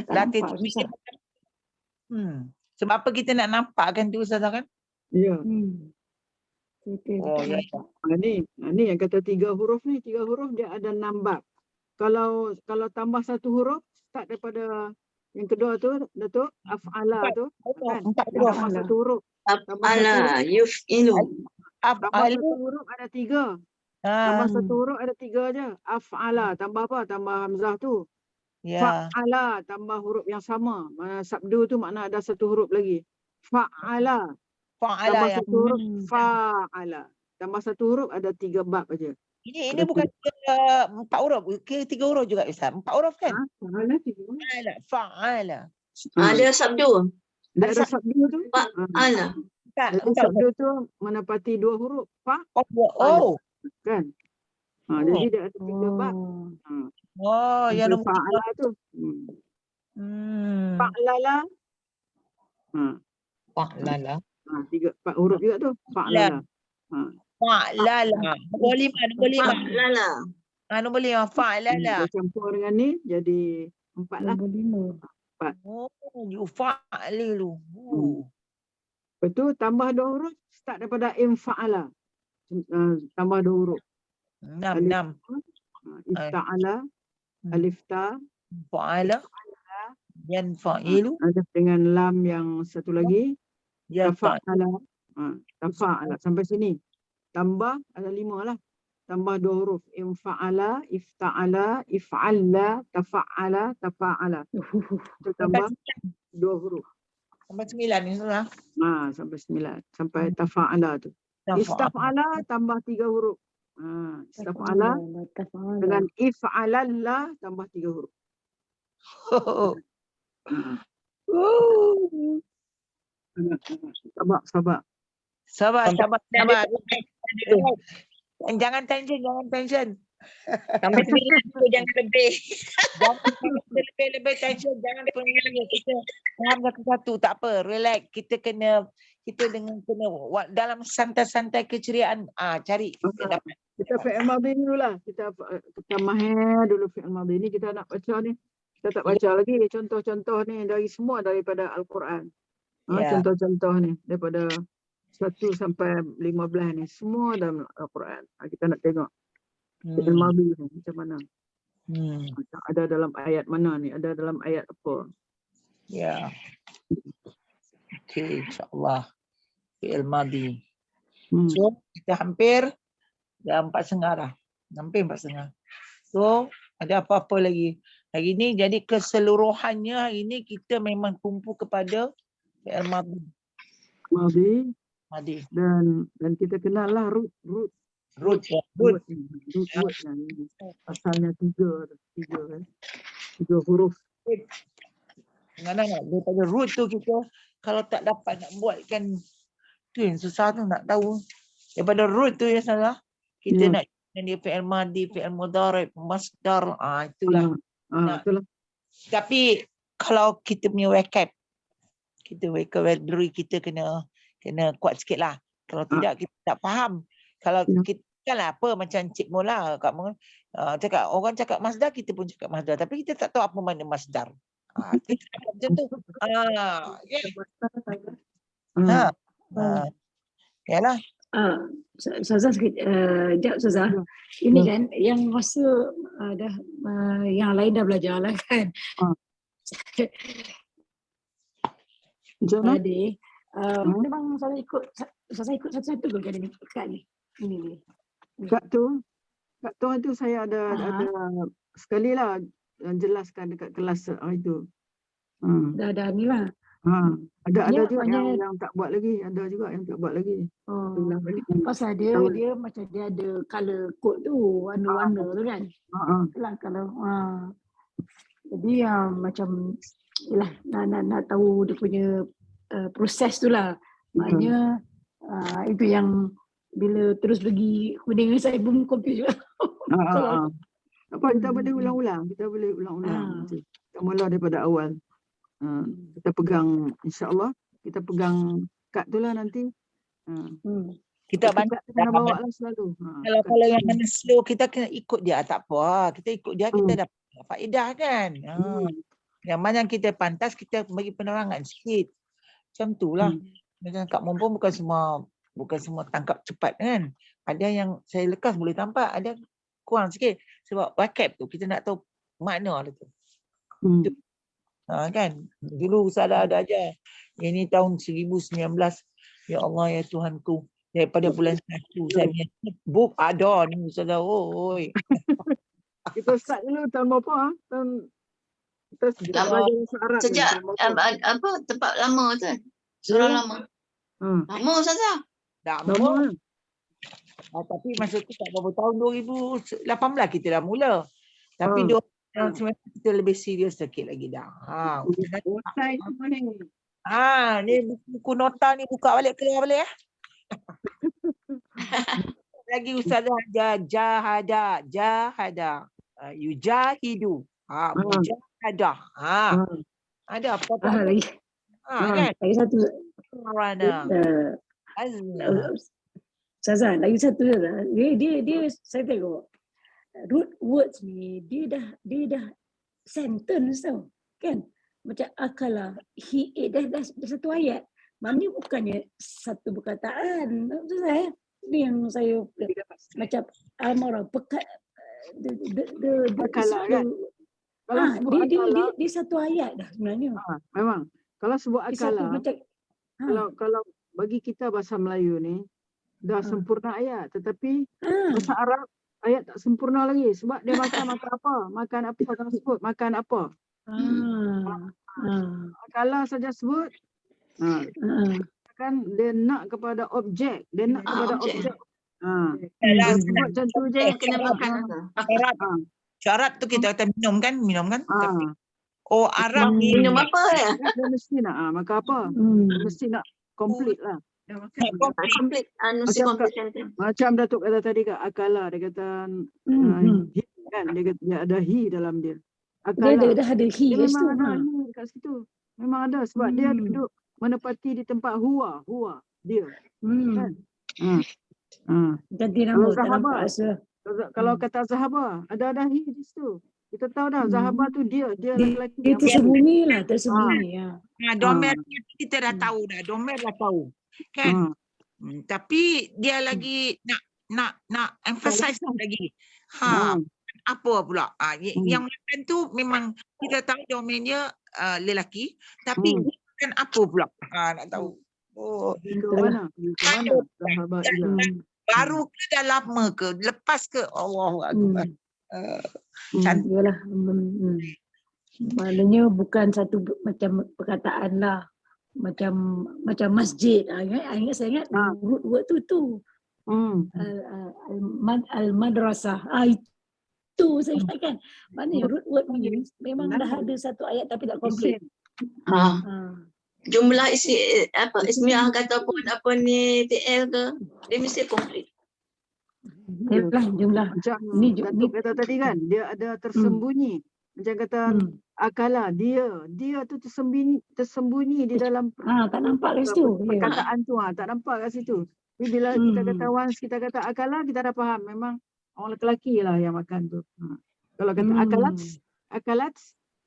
Latih nampak, susah. Sebab apa kita nak nampak kan tu Ustazah kan? Ya. Oh ya. Ni yang kata 3 huruf ni. 3 huruf dia ada 6 bab. Kalau tambah 1 huruf, start daripada yang kedua tu, Datuk, af'ala tu. Kan? 4 huruf. Tambah 1 huruf. Af'ala yuf'ilu. Tambah 1 huruf ada 3. Tambah 1 huruf ada 3 je. Af'ala. Tambah apa? Tambah hamzah tu. Ya. Fa'ala. Tambah huruf yang sama. Mana sabdu tu makna ada 1 huruf lagi. Fa'ala. Fa'ala Tambah yang 1 huruf. Fa'ala. Tambah 1 huruf ada 3 bab aja. ini bukan 4 huruf, ke 3 huruf juga Ustaz. 4 huruf kan? Fa'ala 3 huruf. Fa'ala. Ada sabdu. Dia ada sabdu tu. Fa'ala. Jadi sabdu tu menepati 2 huruf. Oh. Kan? Jadi dia ada 3 bab. Oh, yang nombor fa'ala tu. Fa'lala. Fa'lala. 4 huruf juga tu. Fa'lala. Fa'lala. Nombor 5. Fa'lala. Nombor 5. Fa'lala. Dia campur dengan ni jadi 4 lah. Oh, yufa'lilu. Lepas tu tambah 2 huruf. Start daripada infa'ala. Tambah 2 huruf. 6. Ifta'ala. Alifta. Fa'ala. Yanfa'ilu. Ada dengan lam yang satu lagi. Tafa'ala. Tafa'ala. Sampai sini. Tambah ada 5 lah. Tambah 2 huruf. Infa'ala, ifta'ala, if'alla, tafa'ala, tafa'ala. Itu tambah 2 huruf. Sampai 9 ni Ustazah. Sampai 9. Sampai tafa'ala tu. Istaf'ala tambah 3 huruf. Istaf'ala dengan if'alalla tambah 3 huruf. Sabar. Jangan tension. Sampai 9 tu jangan lebih. Jangan lebih tension, jangan pengen kita faham satu-satu, tak apa, relax. Kita kena dalam santai-santai keceriaan cari kita dapat. Kita fi'il madhi dulu lah. Kita mahir dulu fi'il madhi ni, kita nak baca ni. Kita tak baca lagi contoh-contoh ni daripada Al-Quran. Contoh-contoh ni daripada 1 sampai 15 ni semua dalam Al-Quran. Kita nak tengok fi'il madhi ni macam mana. Ada dalam ayat mana ni? Ada dalam ayat apa? Ya. Okey, insya-Allah. Fi'il madhi. So, kita hampir dah 4.5 dah. Hampir 4.5. So, ada apa-apa lagi? Hari ni jadi keseluruhannya hari ni kita memang tumpu kepada fi'il madhi. Madhi. Dan kita kenal lah root. Asalnya 3 kan. 3 huruf. Mana daripada root tu kita kalau tak dapat nak buatkan tu yang susah tu nak tahu. Daripada root tu ya salah. Kita nak dia fi'il madhi, fi'il mudhari', masdar. Itulah. Itulah. Tapi kalau kita punya vocabulary kita kena kuat sikit lah. Kalau tidak kita tak faham. Kalau kita lah apa macam Cik Mola Kak Mon cakap orang cakap masdar, kita pun cakap masdar, tapi kita tak tahu apa makna masdar. Kita macam tu. Yalah. Ustazah sikit, jap Ustazah. Ini kan yang masa dah yang lain dah belajar lah kan. Jadi memang Ustazah ikut satu-satu ke ada ni kat ni. Ini ni. Kat tu saya ada sekali lah jelaskan dekat kelas itu. Dah ni lah. Ada juga yang tak buat lagi, ada juga yang tak buat lagi. Pasal dia macam dia ada color code tu, warna-warna tu kan. Itulah kalau jadi macam Yalah, nak tahu dia punya proses tu lah. Maknanya itu yang bila terus pergi kuning saya pun confused juga. Kalau Apa kita boleh ulang-ulang, kita boleh ulang-ulang. Nanti. Kita mula daripada awal. Kita pegang, insya-Allah kita pegang kad tu lah nanti. Kita Tapi kad tu kena bawa lah selalu. Kalau yang mana slow kita kena ikut dia, tak apa. Kita ikut dia kita dapat faedah kan. Yang mana yang kita pantas kita bagi penerangan sikit. Macam tu lah. Macam Kak Mon pun bukan semua tangkap cepat kan. Ada yang saya lekas boleh tampak, ada kurang sikit. Sebab vocab tu kita nak tahu makna dia tu. Kan. Dulu Ustaz ada aja. Ini tahun 1919. Ya Allah ya Tuhanku. Daripada bulan 1 saya punya book ada ni Ustaz. Oi. Kita start dulu tahun berapa? Tahun kita belajar bahasa Arab Sejak tempat lama tu. Surah lama. Lama Ustazah. Lama. Tapi masa tu tak berapa tahun 2018 kita dah mula. Tapi 2019 kita lebih serius sikit lagi dah. Ni buku nota ni buka balik keluar balik lagi Ustazah jahada. Yujahidu. Mujahadah. Ada apa lagi. kan? Lagi satu. Ustazah, lagi satu dia saya tengok root words ni dia dah sentence tau kan, macam akala he ate dah satu ayat, maknanya bukannya satu perkataan. Ustazah ni yang saya macam amarah pekat akala kan. Dia satu ayat dah sebenarnya. Memang kalau sebut akala kalau bagi kita bahasa Melayu ni dah sempurna ayat, tetapi bahasa Arab ayat tak sempurna lagi sebab dia makan apa kalau sebut makan apa. Akala saja sebut kan dia nak kepada objek, macam tu je Kena makan. Syarat tu kita kata minum kan. Tapi Arab ni Minum apa ya? dia mesti nak makan apa. Mesti nak complete lah. Complete. Macam Datuk kata tadi Kak, akala dia kata he, kan dia kata dia ada he dalam dia. Akala Dia dah ada he dia kat memang situ. ada he kat situ. Memang ada sebab dia duduk menepati di tempat huwa dia. Kan? Ganti nama tak nampak rasa. Kalau kata Zahabah, ada he di situ. Kita tahu dah Zahabah tu dia lelaki Dia tersembunyi lah, tersembunyi. domer kita dah tahu dah. Domer dah tahu. Kan? Tapi dia lagi nak emphasize lagi. Apa pula? Yang makan tu memang kita tahu domain dia lelaki, tapi kan apa pula? Nak tahu. ke mana? Zahabah Baru ke dah lama ke? Lepas ke? Allahu Akbar. Yalah. Maknanya bukan satu macam perkataan lah. Macam masjid. Saya ingat root word tu. Al-madrasah. Itu saya ingat kan. Maknanya root word ni memang dah ada satu ayat tapi tak komplit. Jumlah ismiah kata pun apa ni TL ke, dia mesti komplit. Jumlah. Macam Datuk kata tadi kan, dia ada tersembunyi. Macam kata akala, dia tu tersembunyi di dalam tak nampak kat situ. perkataan tu, tak nampak kat situ. Tapi bila kita kata once kita kata akala, kita dah faham memang orang lelaki lah yang makan tu. Kalau kata akalat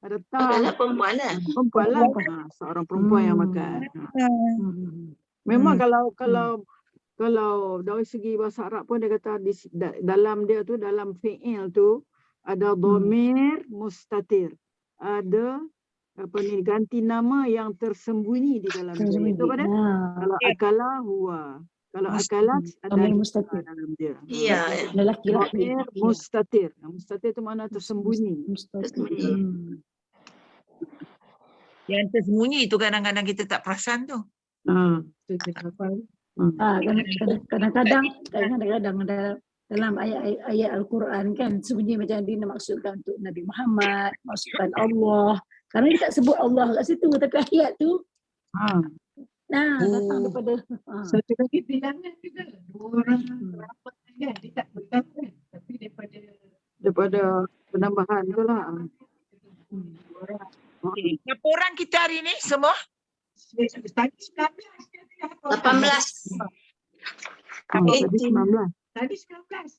ada tak Perempuan lah. perempuan lah. Seorang perempuan yang makan. Memang kalau dari segi bahasa Arab pun dia kata dalam dia tu, dalam fi'il tu ada dhamir mustatir. Ada ganti nama yang tersembunyi di dalam dia. Itu pada kalau akala huwa. Kalau akalat ada mustatir dalam dia. Iya. Lelaki-lelaki. Mustatir. Mustatir tu makna tersembunyi. Yang tersembunyi tu kadang-kadang kita tak perasan tu. Kadang-kadang dalam ayat Al-Quran kan sembunyi macam dia nak maksudkan untuk Nabi Muhammad, maksudkan Allah, Kerana dia tak sebut Allah kat situ, tapi ayat tu Ha. datang Oh. daripada Satu lagi bilangan juga. Dua orang rapat kan. Dia tak betul kan. Tapi Daripada penambahan tu lah. orang. Okay. Berapa orang kita hari ni semua? Tadi 19. 18. Tadi 19. Tadi 19.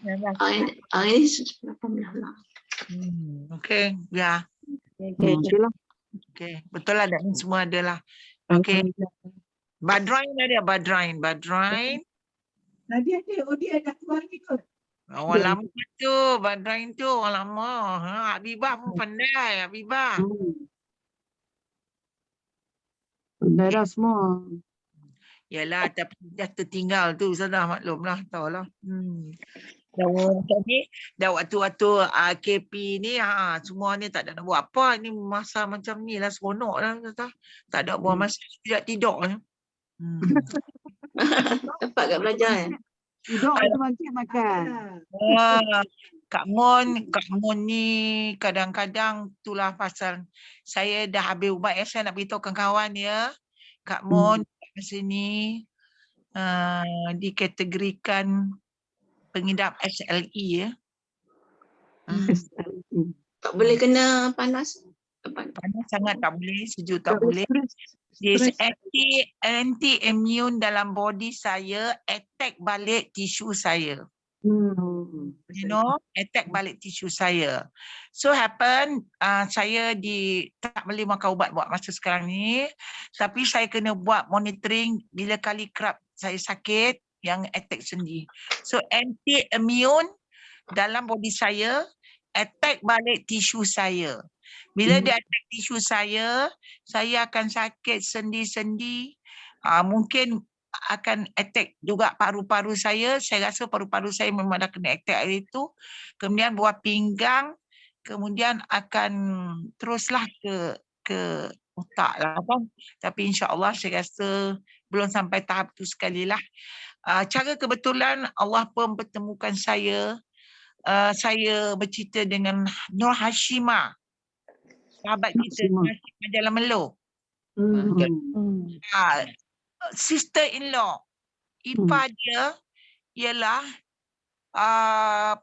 Hari ni 18 lah. Okay, ya. Okey lah. Okay, betul lah. Dan semua ada lah. Okay. Badrain ada, Badrain. Tadi ada. Oh, dia dah keluar ni kot. Orang lama tu, Badrain tu orang lama. Habibah pun pandai, Habibah. Pandai dah semua. Yalah, tapi dah tertinggal tu, Ustazah maklumlah, tahulah. Dah waktu-waktu KP ni, semua ni tak ada nak buat apa. Ini masa macam ni lah, seronok lah, Ustazah. Tak ada buat masa tidak je. Dapat kat belajar kan? Tidur tu makan. Kak Mon ni kadang-kadang itulah pasal saya dah habis ubat saya nak beritahu kawan-kawan ya. Kak Mon masa ni dikategorikan pengidap SLE ya. Tak boleh kena panas. Panas sangat tak boleh, sejuk tak boleh. This anti-immune dalam body saya attack balik tisu saya. You know, attack balik tisu saya. So happen saya tak boleh makan ubat buat masa sekarang ni. Tapi saya kena buat monitoring bila kali kerap saya sakit yang attack sendi. So anti-immune dalam body saya attack balik tisu saya. Bila dia attack tisu saya akan sakit sendi-sendi. Mungkin akan attack juga paru-paru saya. Saya rasa paru-paru saya memang dah kena attack hari itu. Kemudian buah pinggang. Kemudian akan teruslah ke otak lah kan. Tapi insya-Allah saya rasa belum sampai tahap tu sekali lah. Cara kebetulan Allah pun pertemukan saya. Saya bercerita dengan Nur Hashimah. Sahabat kita Majalah Melo. Sister-in-law. Ipar dia ialah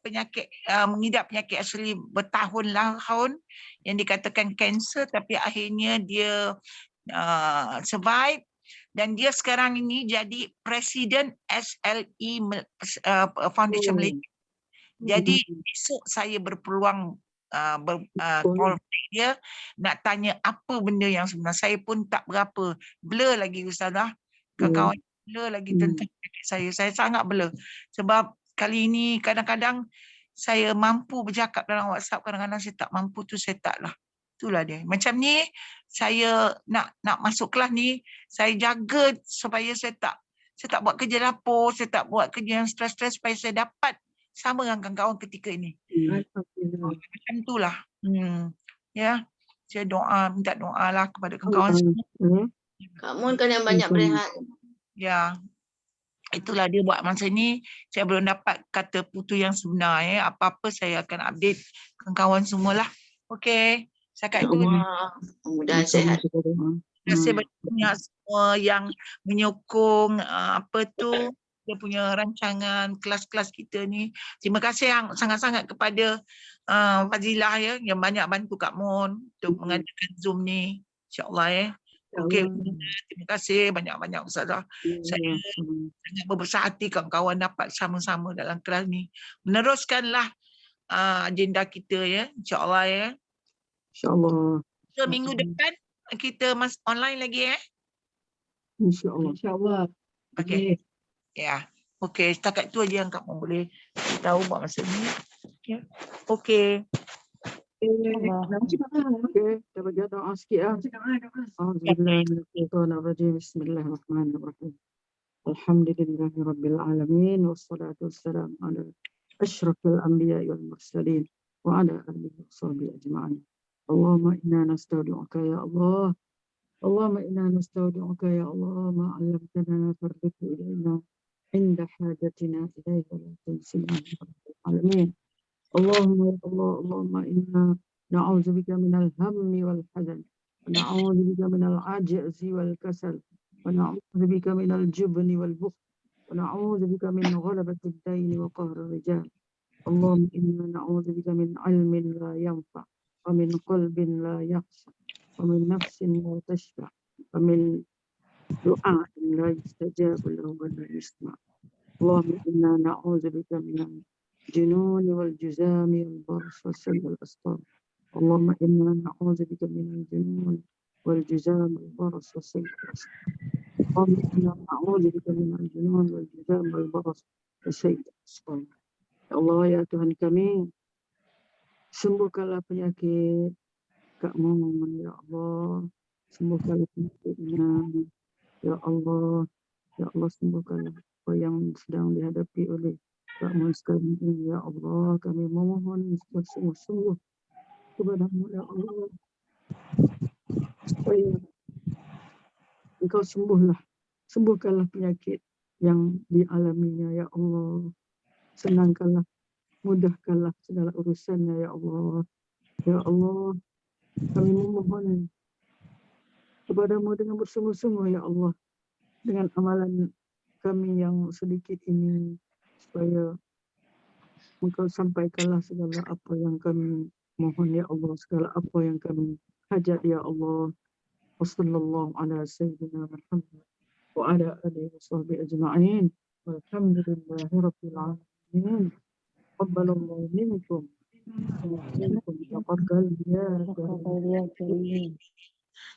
penyakit mengidap penyakit asli bertahun-tahun yang dikatakan kanser, tapi akhirnya dia survive dan dia sekarang ini jadi Presiden SLE Foundation Malaysia. Jadi esok saya berpeluang dia nak tanya apa benda yang sebenar. Saya pun tak berapa blur lagi Ustazah. Kawan-kawan blur lagi tentang saya. Saya sangat blur. Sebab kali ini kadang-kadang saya mampu bercakap dalam WhatsApp, kadang-kadang saya tak mampu tu saya taklah. Itulah dia. Macam ni saya nak masuk kelas ni, saya jaga supaya saya tak buat kerja dapur, saya tak buat kerja yang stres-stres supaya saya dapat sama dengan kawan-kawan ketika ini. Macam itulah. Ya. Saya minta doa lah kepada kawan-kawan semua. Kak Mun kan yang banyak berehat. Ya. Itulah dia buat masa ni. Saya belum dapat kata putu yang sebenar. Apa-apa saya akan update kawan-kawan semualah. Okey. Setakat itu. Mudah sehat. Terima kasih banyak semua yang menyokong dia punya rancangan kelas-kelas kita ni. Terima kasih yang sangat-sangat kepada Fazilah ya, yang banyak bantu Kak Mon untuk mengadakan Zoom ni. InsyaAllah Okey, terima kasih banyak-banyak Ustazah. Saya sangat berbesar hati kawan-kawan dapat sama-sama dalam kelas ni. Meneruskanlah agenda kita ya, insya-Allah ya. InsyaAllah. So minggu depan kita online lagi InsyaAllah. InsyaAllah. Okey. Ya. Okey, setakat tu aja yang kamu boleh tahu buat masa ni. Okey. Okey, kita baca doa sikit lah. Auzubillahiminasyaitonirrajim. Bismillahirrahmanirrahim. Alhamdulillahirabbil alamin wassalatu wassalamu ala asyrafil anbiya'i wal mursalin wa ala alihi washabihi ajma'in. Allahumma inna nastaudi'uka ya Allah. Allahumma inna nastaudi'uka ya Allah ma 'allamtana farriqu ilaina inda hajatina ilaihi wa la tunsina ya rabbal alamin. Allahumma ya Allah, Allahumma inna نعوذ بك من الهم والحزن ونعوذ بك من العجز والكسل ونعوذ بك من الجبن والبخل ونعوذ بك من غلبة الدين وقهر الرجال اللهم إنا نعوذ بك من علم لا ينفع ومن قلب لا يخشع ومن نفس لا تشبع ومن دعاء لا يستجاب له ولا يسمع اللهم إنا نعوذ بك من الجنون والجزام والبرص وسيء الأسقام اللهم إنا نعوذ بك من الجنون والجزام والبرص وسيء الأسقام اللهم إنا نعوذ بك من الجنون والجزام والبرص وسيء الأسقام. Ya Allah, ya Tuhan kami, sembuhkanlah penyakit Kak Mon, ya Allah, sembuhkanlah penyakitnya, ya Allah, sembuhkanlah apa yang sedang dihadapi oleh Kak Mon sekarang ini, ya Allah, kami memohon bersungguh-sungguh kepada-Mu, ya Allah, supaya Engkau sembuhkanlah penyakit yang dialaminya, ya Allah, senangkanlah, mudahkanlah segala urusannya, ya Allah. Ya Allah, kami memohon kepada-Mu dengan bersungguh-sungguh, ya Allah, dengan amalan kami yang sedikit ini, supaya Engkau sampaikanlah segala apa yang kami mohon, ya Allah, segala apa yang kami hajat, ya Allah. Wassallallahu ala sayyidina Muhammad wa ala alihi wa sahbihi ajma'in. Walhamdulillahi rabbil alamin. Taqabbalallahu minkum.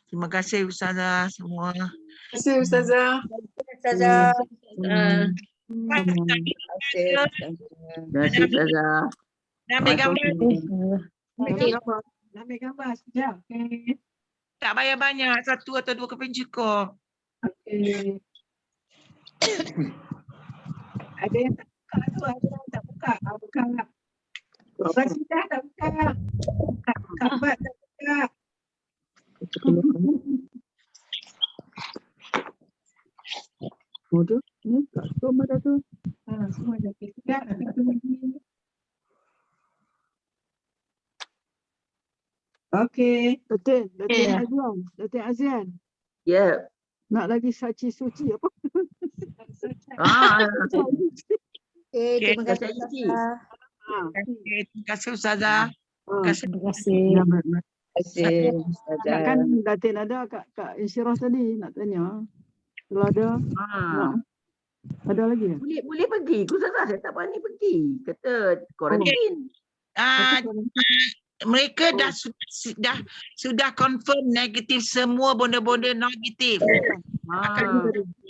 Terima kasih Ustazah semua. Terima kasih Ustazah. Ustazah. Terima kasih, Ustazah. Dah ambil gambar. Ambil gambar sekejap. Okey. Tak bayar banyak, 1 atau 2 keping cukup. Okey. Ada yang tak buka tu, ada yang tak buka. Buka. Rasidah tak buka. Kabat tak buka. Tu, ni kat rumah dah tu. Semua dah tidak. Satu lagi. Okey. Datin Azian. Datin Azian. Ya. Nak lagi saci suci apa? Terima kasih Ustazah. Terima kasih Ustazah. Terima kasih. Terima kasih Ustazah. Kan Datin ada Kak Insyirah tadi nak tanya. Kalau ada, ada lagi ya? Boleh pergi. Ustazah saya tak berani pergi. Kata quarantine. Mereka sudah confirm negatif, semua bonda-bonda negatif.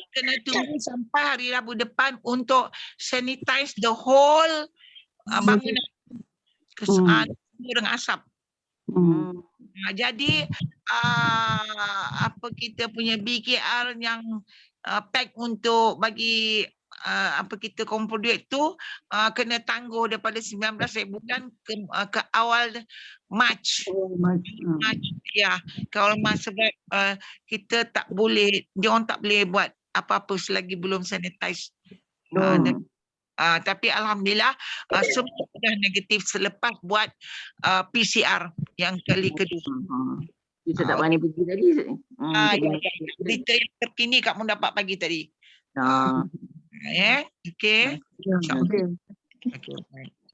Kena tunggu sampai hari Rabu depan untuk sanitize the whole bangunan dengan asap. Jadi apa kita punya BKR yang pack untuk bagi kita kumpul duit tu kena tangguh daripada 19 bulan ke awal Mac. Ya, kalau sebab kita tak boleh, dia orang tak boleh buat apa-apa selagi belum sanitize. Tapi alhamdulillah semua sudah negatif selepas buat PCR yang kali kedua. Kita tak berani pergi tadi. Berita yang terkini Kak Mun dapat pagi tadi. Okey.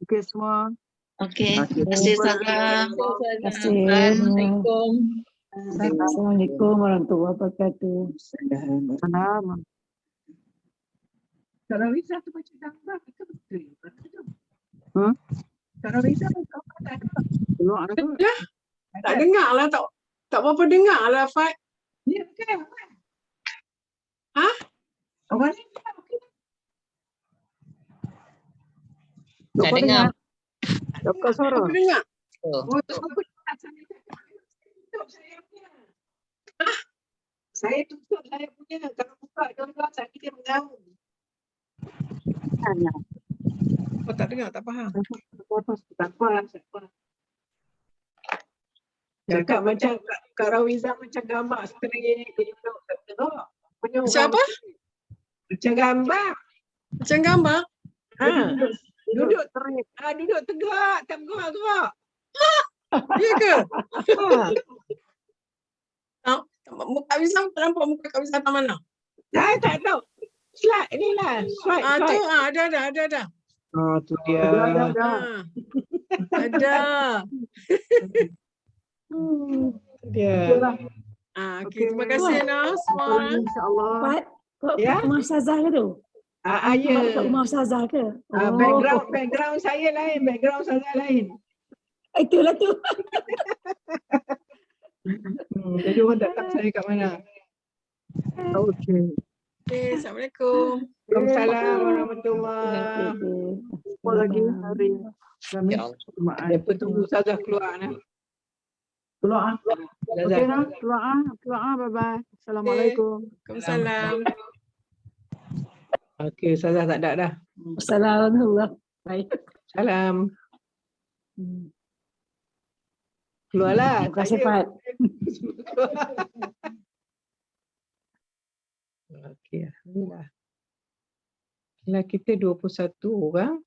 Okey semua. Okey. Terima kasih Ustazah. Terima kasih. Assalamualaikum warahmatullahi wabarakatuh. Assalamualaikum. Kalau Rizal tu baca gambar, kita betul. Kalau Rizal baca gambar tak ada. Belum ada tu. Tak dengar lah, tak berapa dengar lah Fat. Ni okey. Ha? Orang ni okey. Tak dengar. Tak buka suara. Apa dengar? Oh, tu aku tak saya tutup saya punya. Saya tutup saya punya. Kalau buka gambar saya kita mengaum. Oh tak dengar, tak faham. Tak apa. Cakap macam Kak Rawiza macam gambar straight dia duduk tak tengok. Macam apa? Macam gambar. Macam gambar? Duduk straight. Duduk tegak, tak gerak. Ya ke? Ha. Muka Abizam, nampak muka Kak Abizam kat mana? Saya tak tahu. Slide ni lah. Swipe, Ah tu, swipe. ada. Ah tu dia. Ada. Ada. Dia. Itulah. Okey, terima kasih Nah semua. InsyaAllah. Pat, kau Ya? rumah Ustazah ke tu? Ya. Kau rumah Ustazah ke? Background saya lain, background saya lain. Itulah tu. Jadi orang tak tahu saya kat mana. Okey. Okey, Assalamualaikum. Waalaikumsalam warahmatullahi. Jumpa lagi hari Khamis. Jumaat. Lepas tunggu Ustazah keluar nah. Keluar. Ustazah. Okey nah. Keluar. Bye-bye. Assalamualaikum. Waalaikumsalam. Okey, Ustazah tak ada dah. Assalamualaikum. Baik. Salam. Keluarlah. Terima kasih, Pat. Okey, alhamdulillah. Kita 21 orang.